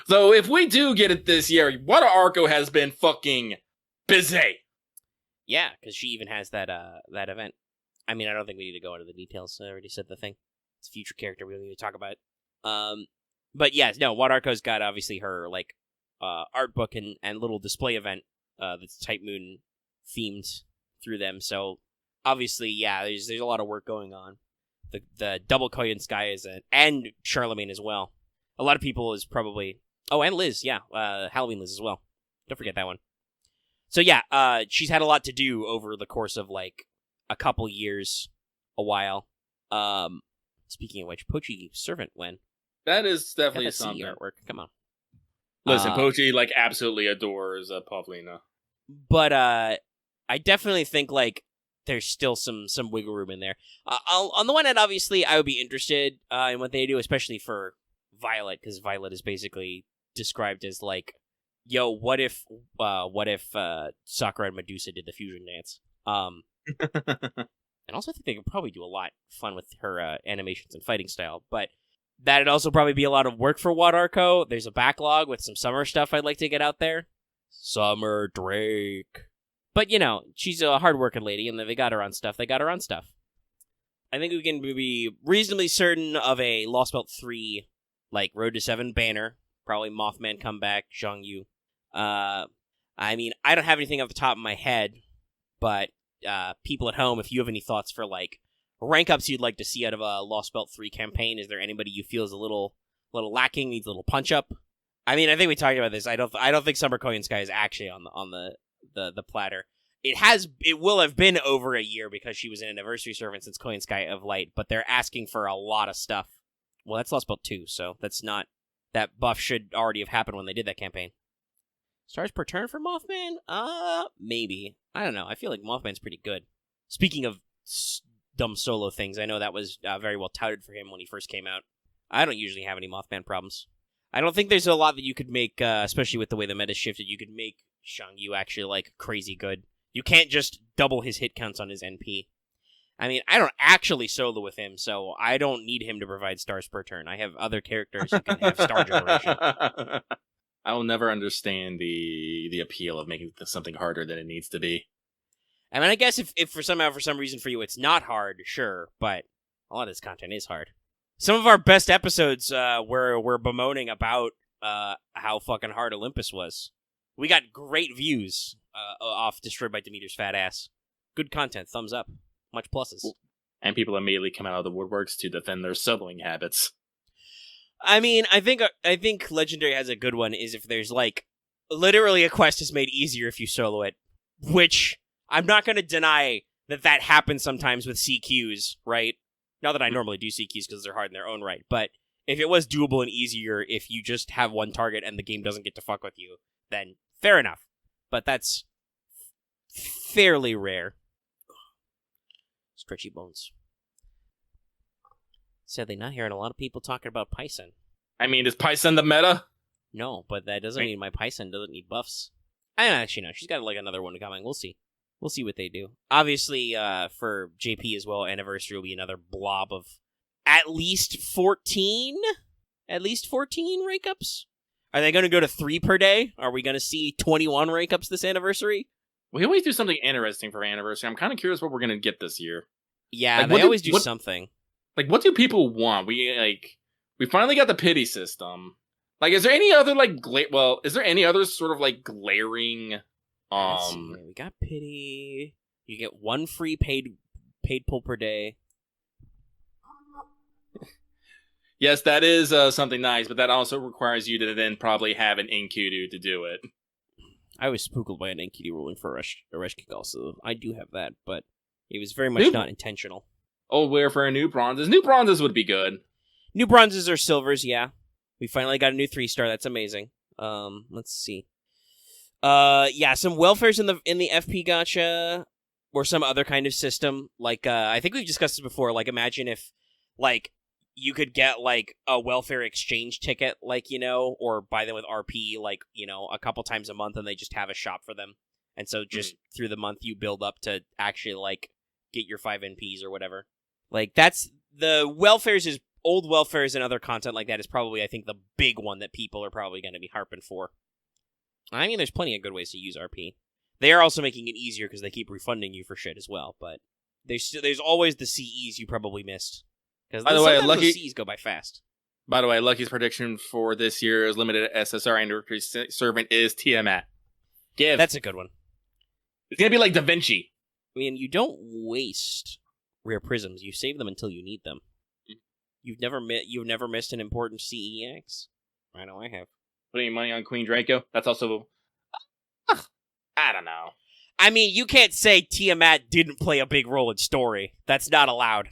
So if we do get it this year, Wada Arco has been fucking busy. Yeah, because she even has that event. I mean, I don't think we need to go into the details. I already said the thing. It's a future character. We don't need to talk about it. But yes, no, Wada Arco's got obviously her art book and little display event that's Type Moon themed through them. So obviously, yeah, there's a lot of work going on. The double Koyan Sky and Charlemagne as well. A lot of people is probably and Liz, yeah, Halloween Liz as well. Don't forget that one. So yeah, she's had a lot to do over the course of a couple years, a while. Speaking of which, Pochi Servant when that is definitely something. Artwork. Come on. Listen, Pochi absolutely adores Pavlina. But I definitely think there's still some wiggle room in there. On the one hand, obviously, I would be interested in what they do, especially for Violet, because Violet is basically described as yo, what if Sakura and Medusa did the fusion dance? And also I think they could probably do a lot fun with her animations and fighting style, but that'd also probably be a lot of work for Wada Arco. There's a backlog with some summer stuff I'd like to get out there. Summer Drake. But, she's a hard-working lady, and they got her on stuff. I think we can be reasonably certain of a Lost Belt 3, Road to 7 banner. Probably Mothman comeback, Zhang Yu. I mean, I don't have anything off the top of my head, but people at home, if you have any thoughts for, rank ups you'd like to see out of a Lost Belt 3 campaign, is there anybody you feel is a little lacking, needs a little punch-up? I mean, I think we talked about this. I don't think Summer Koyan Sky is actually on the platter. It will have been over a year because she was an anniversary servant since Koyan Sky of Light, but they're asking for a lot of stuff. Well, that's Lost Belt 2, so that's not... That buff should already have happened when they did that campaign. Stars per turn for Mothman? Maybe. I don't know. I feel like Mothman's pretty good. Speaking of dumb solo things, I know that was very well touted for him when he first came out. I don't usually have any Mothman problems. I don't think there's a lot that you could make, especially with the way the meta shifted, you could make Zhang Yu actually, crazy good. You can't just double his hit counts on his NP. I mean, I don't actually solo with him, so I don't need him to provide stars per turn. I have other characters who can have star generation. I will never understand the appeal of making something harder than it needs to be. I mean, I guess if for some reason for you it's not hard, sure, but a lot of this content is hard. Some of our best episodes were bemoaning about how fucking hard Olympus was. We got great views off Destroyed by Demeter's fat ass. Good content, thumbs up. Much pluses. And people immediately come out of the woodworks to defend their soloing habits. I mean, I think Legendary has a good one, is if there's, literally a quest is made easier if you solo it. Which, I'm not going to deny that happens sometimes with CQs, right? Not that I normally do CQs because they're hard in their own right, but if it was doable and easier if you just have one target and the game doesn't get to fuck with you, then fair enough. But that's fairly rare. Stretchy bones. Sadly, not hearing a lot of people talking about Python. I mean, is Python the meta? No, but that doesn't mean my Python doesn't need buffs. I don't actually know. She's got another one coming. We'll see. We'll see what they do. Obviously, for JP as well, Anniversary will be another blob of at least 14? At least 14 rank-ups? Are they going to go to 3 per day? Are we going to see 21 rank-ups this Anniversary? We always do something interesting for Anniversary. I'm kind of curious what we're going to get this year. Yeah, they always do something. What do people want? We finally got the pity system. Like, is there any other, like, is there any other sort of, like, glaring, Let's see. We got pity. You get 1 free paid pull per day. Yes, that is something nice, but that also requires you to then probably have an Enkidu to do it. I was spooked by an Enkidu ruling for a rush kick also. I do have that, but it was very much not intentional. Old wear for new bronzes. New bronzes would be good. New bronzes or silvers, yeah. We finally got a new 3-star. That's amazing. Let's see. Yeah, some welfares in the FP gacha or some other kind of system. Like, I think we've discussed this before. Like, imagine if, like, you could get, like, a welfare exchange ticket, like, you know, or buy them with RP, like, you know, a couple times a month, and they just have a shop for them. And so just through the month, you build up to actually, like, get your 5 NPs or whatever. Like, that's the welfares is old welfares and other content like that is probably, I think, the big one that people are probably going to be harping for. I mean, there's plenty of good ways to use RP. They are also making it easier because they keep refunding you for shit as well. But there's always the CEs you probably missed. Because by the way, Lucky CEs go by fast. By the way, Lucky's prediction for this year's limited SSR anniversary servant is Tiamat. That's a good one. It's gonna be like Da Vinci. I mean, you don't waste rare prisms. You save them until you need them. You've never missed an important CEX. I know I have. Putting money on Queen Draco. That's also. I don't know. I mean, you can't say Tiamat didn't play a big role in story. That's not allowed.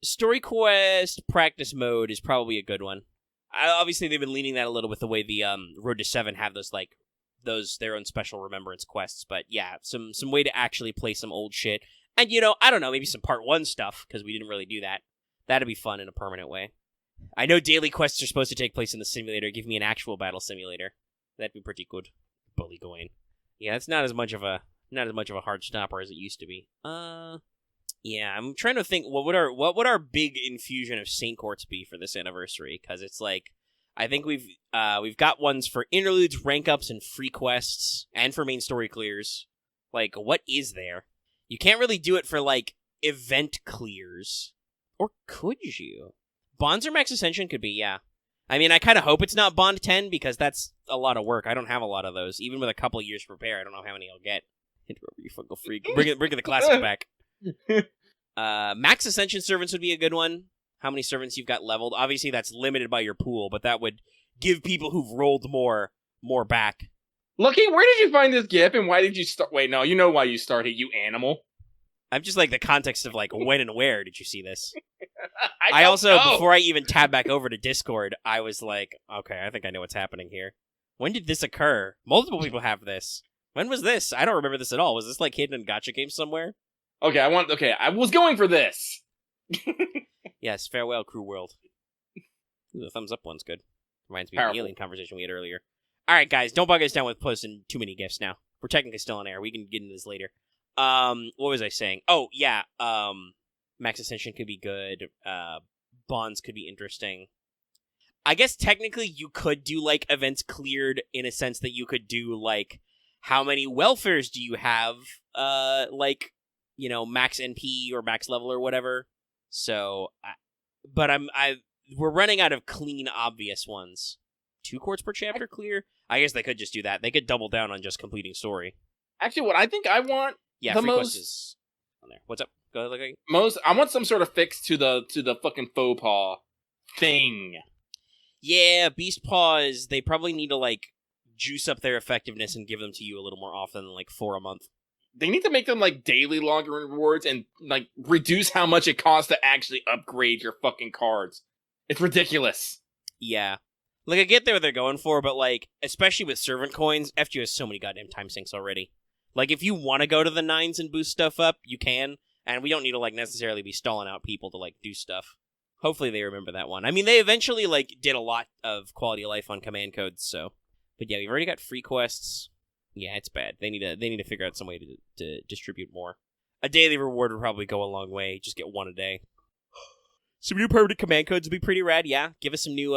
Story quest practice mode is probably a good one. Obviously, they've been leaning that a little with the way the Road to 7 have those their own special remembrance quests. But yeah, some way to actually play some old shit. And, you know, I don't know, maybe some Part 1 stuff, because we didn't really do that. That'd be fun in a permanent way. I know daily quests are supposed to take place in the simulator. Give me an actual battle simulator. That'd be pretty good. Bully Gawain. Yeah, it's not as much of a hard stopper as it used to be. Yeah, I'm trying to think what would our big infusion of Saint Courts be for this anniversary? Because it's like, I think we've got ones for interludes, rank ups, and free quests, and for main story clears. Like, what is there? You can't really do it for, like, event clears. Or could you? Bonds or Max Ascension could be, yeah. I mean, I kind of hope it's not Bond 10, because that's a lot of work. I don't have a lot of those. Even with a couple years to prepare, I don't know how many I'll get. Hit wherever you Funko Freak. Bring the classic back. Max Ascension servants would be a good one. How many servants you've got leveled. Obviously, that's limited by your pool, but that would give people who've rolled more back. Lucky, where did you find this GIF, and why did you start? Wait, no, you know why you started, you animal. I'm just like the context of like when and where did you see this? I also, before I even tab back over to Discord, I was like, okay, I think I know what's happening here. When did this occur? Multiple people have this. When was this? I don't remember this at all. Was this like hidden in gacha games somewhere? Okay, I was going for this. Yes, farewell, Crew World. Ooh, the thumbs up one's good. Reminds me of the alien conversation we had earlier. All right, guys, don't bug us down with posting too many gifts now. We're technically still on air. We can get into this later. What was I saying? Oh, yeah. Max Ascension could be good. Bonds could be interesting. I guess technically you could do, like, events cleared in a sense that you could do, like, how many welfares do you have? Like, you know, max NP or max level or whatever. So, but we're running out of clean, obvious ones. 2 quarts per chapter clear? I guess they could just do that. They could double down on just completing story. Actually, what I think I want the free quest is on there. What's up? Go ahead, Lucky. I want some sort of fix to the fucking faux paw thing. Yeah, Beast Paws, they probably need to, like, juice up their effectiveness and give them to you a little more often than, like, 4 a month. They need to make them, like, daily longer rewards and, like, reduce how much it costs to actually upgrade your fucking cards. It's ridiculous. Yeah. Like, I get what they're going for, but, like, especially with servant coins, FGO has so many goddamn time sinks already. Like, if you want to go to the 9s and boost stuff up, you can, and we don't need to, like, necessarily be stalling out people to, like, do stuff. Hopefully they remember that one. I mean, they eventually, like, did a lot of quality of life on command codes, so. But yeah, we've already got free quests. Yeah, it's bad. They need to figure out some way to distribute more. A daily reward would probably go a long way. Just get 1 a day. Some new permanent command codes would be pretty rad, yeah. Give us some new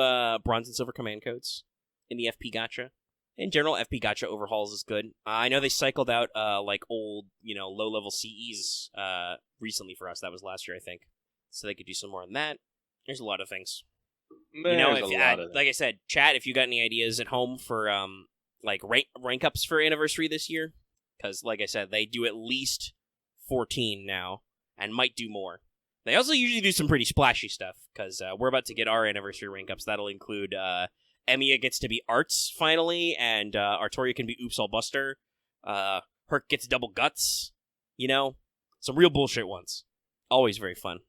bronze and silver command codes in the FP gacha. In general, FP gacha overhauls is good. I know they cycled out like old, you know, low-level CEs recently for us. That was last year, I think. So they could do some more on that. There's a lot of things. There's Like I said, chat, if you got any ideas at home for like rank ups for anniversary this year, because like I said, they do at least 14 now, and might do more. They also usually do some pretty splashy stuff, because we're about to get our anniversary rank ups. That'll include Emiya gets to be Arts finally, and Artoria can be Oops All Buster. Herc gets double guts. Some real bullshit ones. Always very fun.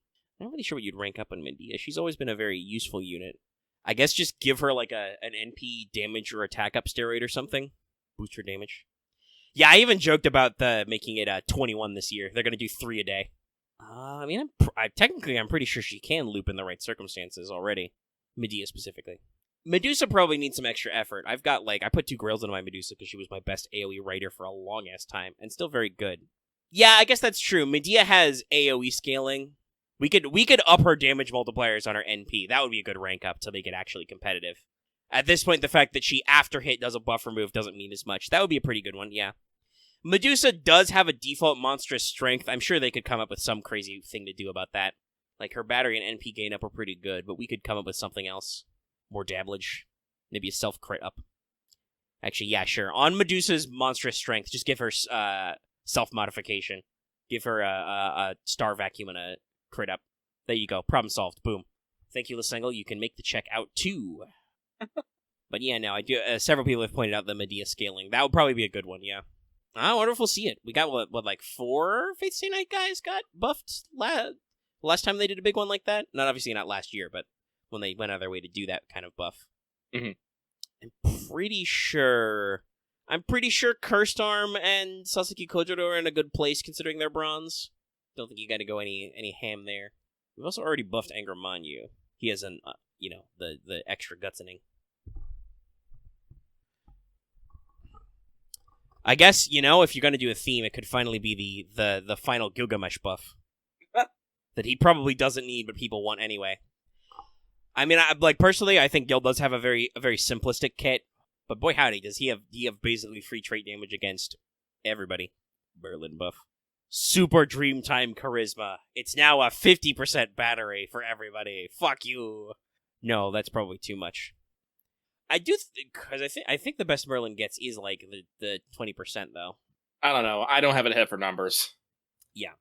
I'm not really sure what you'd rank up on Medea. She's always been a very useful unit. I guess just give her like an NP damage or attack up steroid or something. Boost her damage. Yeah, I even joked about making it 21 this year. They're going to do 3 a day. I'm pretty sure she can loop in the right circumstances already. Medea specifically. Medusa probably needs some extra effort. I put 2 grails into my Medusa because she was my best AoE writer for a long-ass time, and still very good. Yeah, I guess that's true. Medea has AoE scaling. We could up her damage multipliers on her NP. That would be a good rank up to make it actually competitive. At this point, the fact that she after hit does a buffer move doesn't mean as much. That would be a pretty good one, yeah. Medusa does have a default monstrous strength. I'm sure they could come up with some crazy thing to do about that. Like, her battery and NP gain up are pretty good, but we could come up with something else. More dabblage. Maybe a self-crit up. Actually, yeah, sure. On Medusa's monstrous strength, just give her self-modification. Give her a star vacuum and a crit up. There you go. Problem solved. Boom. Thank you, Lisengle. You can make the check out, too. But yeah, no, I do. Several people have pointed out the Medea scaling. That would probably be a good one, yeah. I wonder if we'll see it. We got, like 4 Fate Stay Night guys got buffed last time they did a big one like that? Obviously not last year, but when they went out of their way to do that kind of buff. Mm-hmm. I'm pretty sure Cursed Arm and Sasaki Kojiro are in a good place considering they're bronze. Don't think you got to go any ham there. We've also already buffed Anger Manyu. He has an, the extra gutsening. I guess, if you're going to do a theme, it could finally be the final Gilgamesh buff. That he probably doesn't need, but people want anyway. I mean, personally, I think Gil does have a very simplistic kit, but boy howdy, does he have basically free trait damage against everybody. Merlin buff. Super Dreamtime Charisma. It's now a 50% battery for everybody. Fuck you. No, that's probably too much. I do, because I think the best Merlin gets is like the 20% though. I don't know. I don't have it head for numbers. Yeah.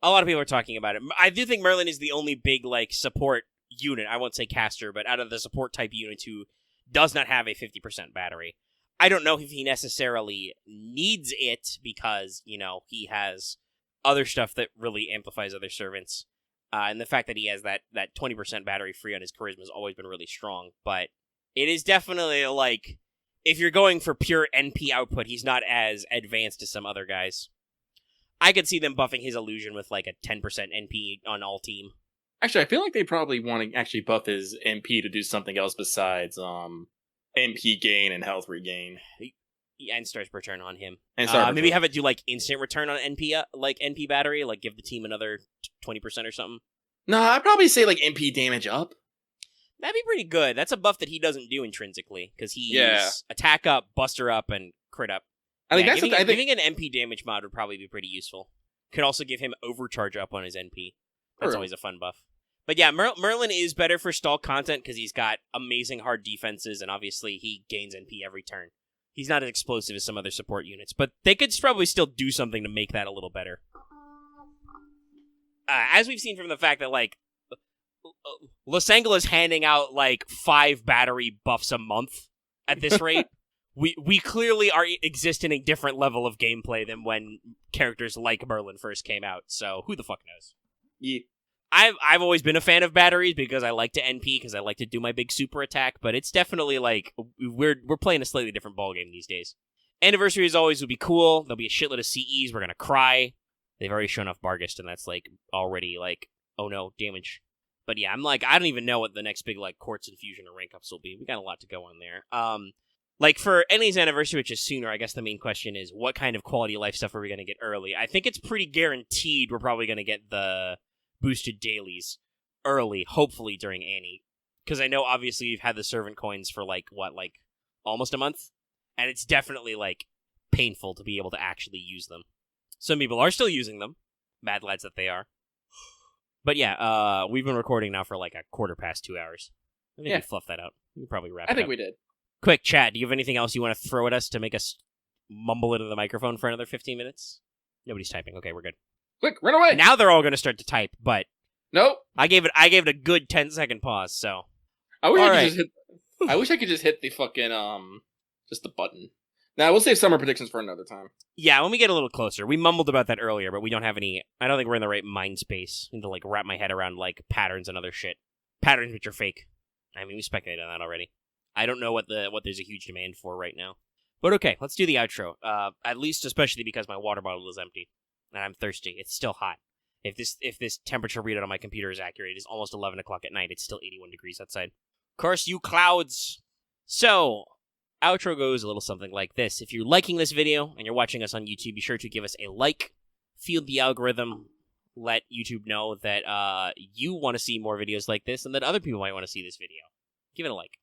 A lot of people are talking about it. I do think Merlin is the only big support unit, I won't say caster, but out of the support type units who does not have a 50% battery. I don't know if he necessarily needs it because, he has other stuff that really amplifies other servants. And the fact that he has that 20% battery free on his charisma has always been really strong, but it is definitely if you're going for pure NP output, he's not as advanced as some other guys. I could see them buffing his illusion with a 10% NP on all team. Actually, I feel like they probably want to actually buff his NP to do something else besides NP gain and health regain. And Star's return on him. And maybe have it do instant return on NP, NP battery, give the team another 20% or something. No, I'd probably say NP damage up. That'd be pretty good. That's a buff that he doesn't do intrinsically, because he's attack up, buster up, and crit up. I think giving an NP damage mod would probably be pretty useful. Could also give him overcharge up on his NP. That's always a fun buff. But yeah, Merlin is better for stall content because he's got amazing hard defenses, and obviously he gains NP every turn. He's not as explosive as some other support units, but they could probably still do something to make that a little better. As we've seen from the fact that, Lisengle is handing out 5 battery buffs a month at this rate. We clearly exist in a different level of gameplay than when characters like Merlin first came out, so who the fuck knows? Yeah. I've always been a fan of batteries because I like to NP, because I like to do my big super attack, but it's definitely we're playing a slightly different ballgame these days. Anniversaries always would be cool. There'll be a shitload of CEs. We're gonna cry. They've already shown off Bargist, and that's already oh no, damage. But yeah, I'm I don't even know what the next big Quartz Infusion or rank ups will be. We got a lot to go on there. For Annie's anniversary, which is sooner, I guess the main question is what kind of quality of life stuff are we gonna get early? I think it's pretty guaranteed we're probably gonna get the boosted dailies early, hopefully during Annie. Because I know obviously you've had the servant coins for almost a month, and it's definitely painful to be able to actually use them. Some people are still using them, mad lads that they are. But yeah, we've been recording now for like a quarter past 2 hours. I think we fluffed that out. We can probably wrap it up. I think we did. Quick, chat, do you have anything else you want to throw at us to make us mumble into the microphone for another 15 minutes? Nobody's typing. Okay, we're good. Quick, run away! Now they're all going to start to type, but Nope. I gave it a good 10-second pause, so. I wish I could just hit the fucking, just the button. Now, we'll save summer predictions for another time. Yeah, when we get a little closer. We mumbled about that earlier, but we don't have any... I don't think we're in the right mind space to, like, wrap my head around, like, patterns and other shit. Patterns which are fake. I mean, we speculated on that already. I don't know what there's a huge demand for right now. But okay, let's do the outro. At least especially because my water bottle is empty. And I'm thirsty. It's still hot. If this temperature readout on my computer is accurate, it is almost 11 o'clock at night. It's still 81 degrees outside. Curse you clouds! So... outro goes a little something like this. If you're liking this video and you're watching us on YouTube, be sure to give us a like. Feed the algorithm. Let YouTube know that you want to see more videos like this and that other people might want to see this video. Give it a like.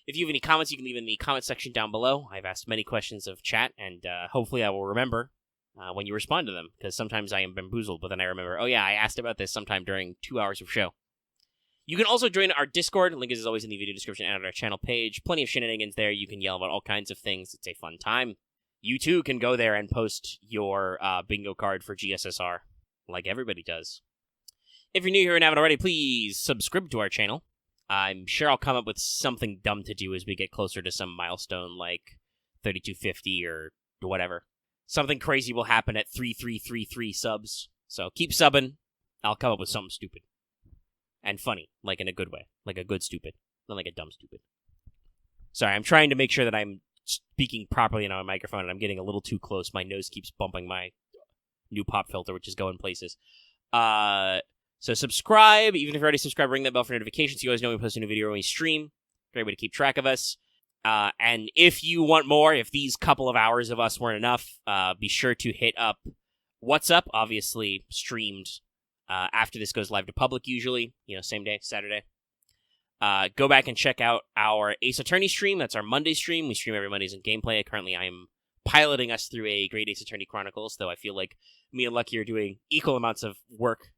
If you have any comments, you can leave in the comment section down below. I've asked many questions of chat, and hopefully I will remember when you respond to them, because sometimes I am bamboozled, but then I remember, oh yeah, I asked about this sometime during 2 hours of show. You can also join our Discord. Link is as always in the video description and on our channel page. Plenty of shenanigans there. You can yell about all kinds of things. It's a fun time. You too can go there and post your bingo card for GSSR, like everybody does. If you're new here and haven't already, please subscribe to our channel. I'm sure I'll come up with something dumb to do as we get closer to some milestone, like 3250 or whatever. Something crazy will happen at 3333 subs. So keep subbing. I'll come up with something stupid. And funny, like in a good way. Like a good stupid. Not like a dumb stupid. Sorry, I'm trying to make sure that I'm speaking properly on my microphone, and I'm getting a little too close. My nose keeps bumping my new pop filter, which is going places. So subscribe. Even if you're already subscribed, ring that bell for notifications so you always know when we post a new video or when we stream. Great way to keep track of us. And if you want more, if these couple of hours of us weren't enough, be sure to hit up What's Up, obviously streamed after this goes live to public usually, same day, Saturday. Go back and check out our Ace Attorney stream. That's our Monday stream. We stream every Mondays in gameplay. Currently, I am piloting us through a Great Ace Attorney Chronicles, though I feel like me and Lucky are doing equal amounts of work,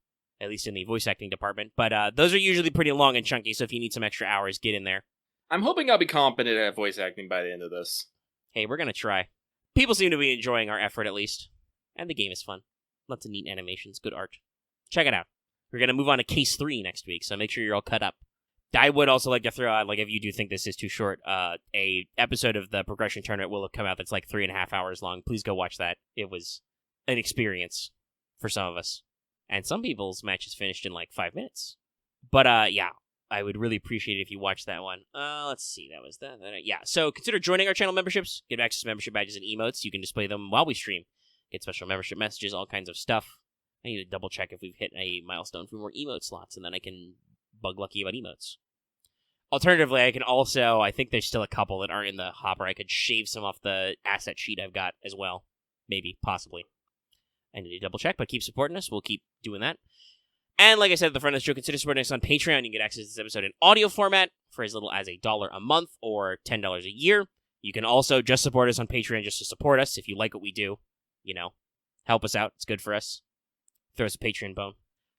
at least in the voice acting department. But those are usually pretty long and chunky, so if you need some extra hours, get in there. I'm hoping I'll be competent at voice acting by the end of this. Hey, we're going to try. People seem to be enjoying our effort, at least. And the game is fun. Lots of neat animations, good art. Check it out. We're going to move on to Case 3 next week, so make sure you're all cut up. I would also like to throw out, if you do think this is too short, a episode of the Progression Tournament will have come out that's like 3.5 hours long. Please go watch that. It was an experience for some of us. And some people's matches finished in 5 minutes. But, yeah, I would really appreciate it if you watched that one. Let's see, that was that. Yeah, so consider joining our channel memberships. Get access to membership badges and emotes. You can display them while we stream. Get special membership messages, all kinds of stuff. I need to double check if we've hit a milestone for more emote slots, and then I can bug Lucky about emotes. Alternatively, I can also, I think there's still a couple that aren't in the hopper. I could shave some off the asset sheet I've got as well. Maybe, possibly. I need to double check, but keep supporting us. We'll keep doing that. And like I said at the front of the show, consider supporting us on Patreon. You can get access to this episode in audio format for as little as $1 a month or $10 a year. You can also just support us on Patreon just to support us if you like what we do. Help us out. It's good for us. Throw us a Patreon bone.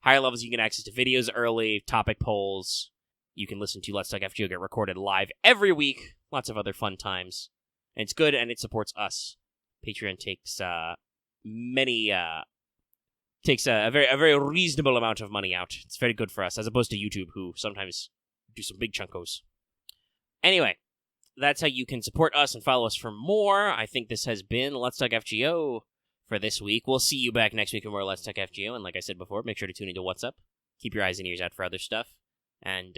Higher levels, you can get access to videos early, topic polls. You can listen to Let's Talk FGO get recorded live every week. Lots of other fun times. And it's good, and it supports us. Patreon takes a very reasonable amount of money out. It's very good for us, as opposed to YouTube, who sometimes do some big chunkos. Anyway, that's how you can support us and follow us for more. I think this has been Let's Talk FGO for this week. We'll see you back next week for more Let's Talk FGO, and like I said before, make sure to tune into What's Up. Keep your eyes and ears out for other stuff. And,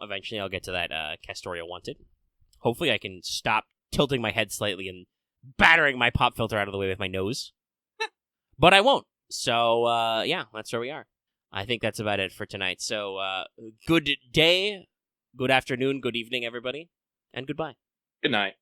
eventually I'll get to that Castoria Wanted. Hopefully I can stop tilting my head slightly and battering my pop filter out of the way with my nose. But I won't. So, yeah, that's where we are. I think that's about it for tonight. So, good day, good afternoon, good evening, everybody, and goodbye. Good night.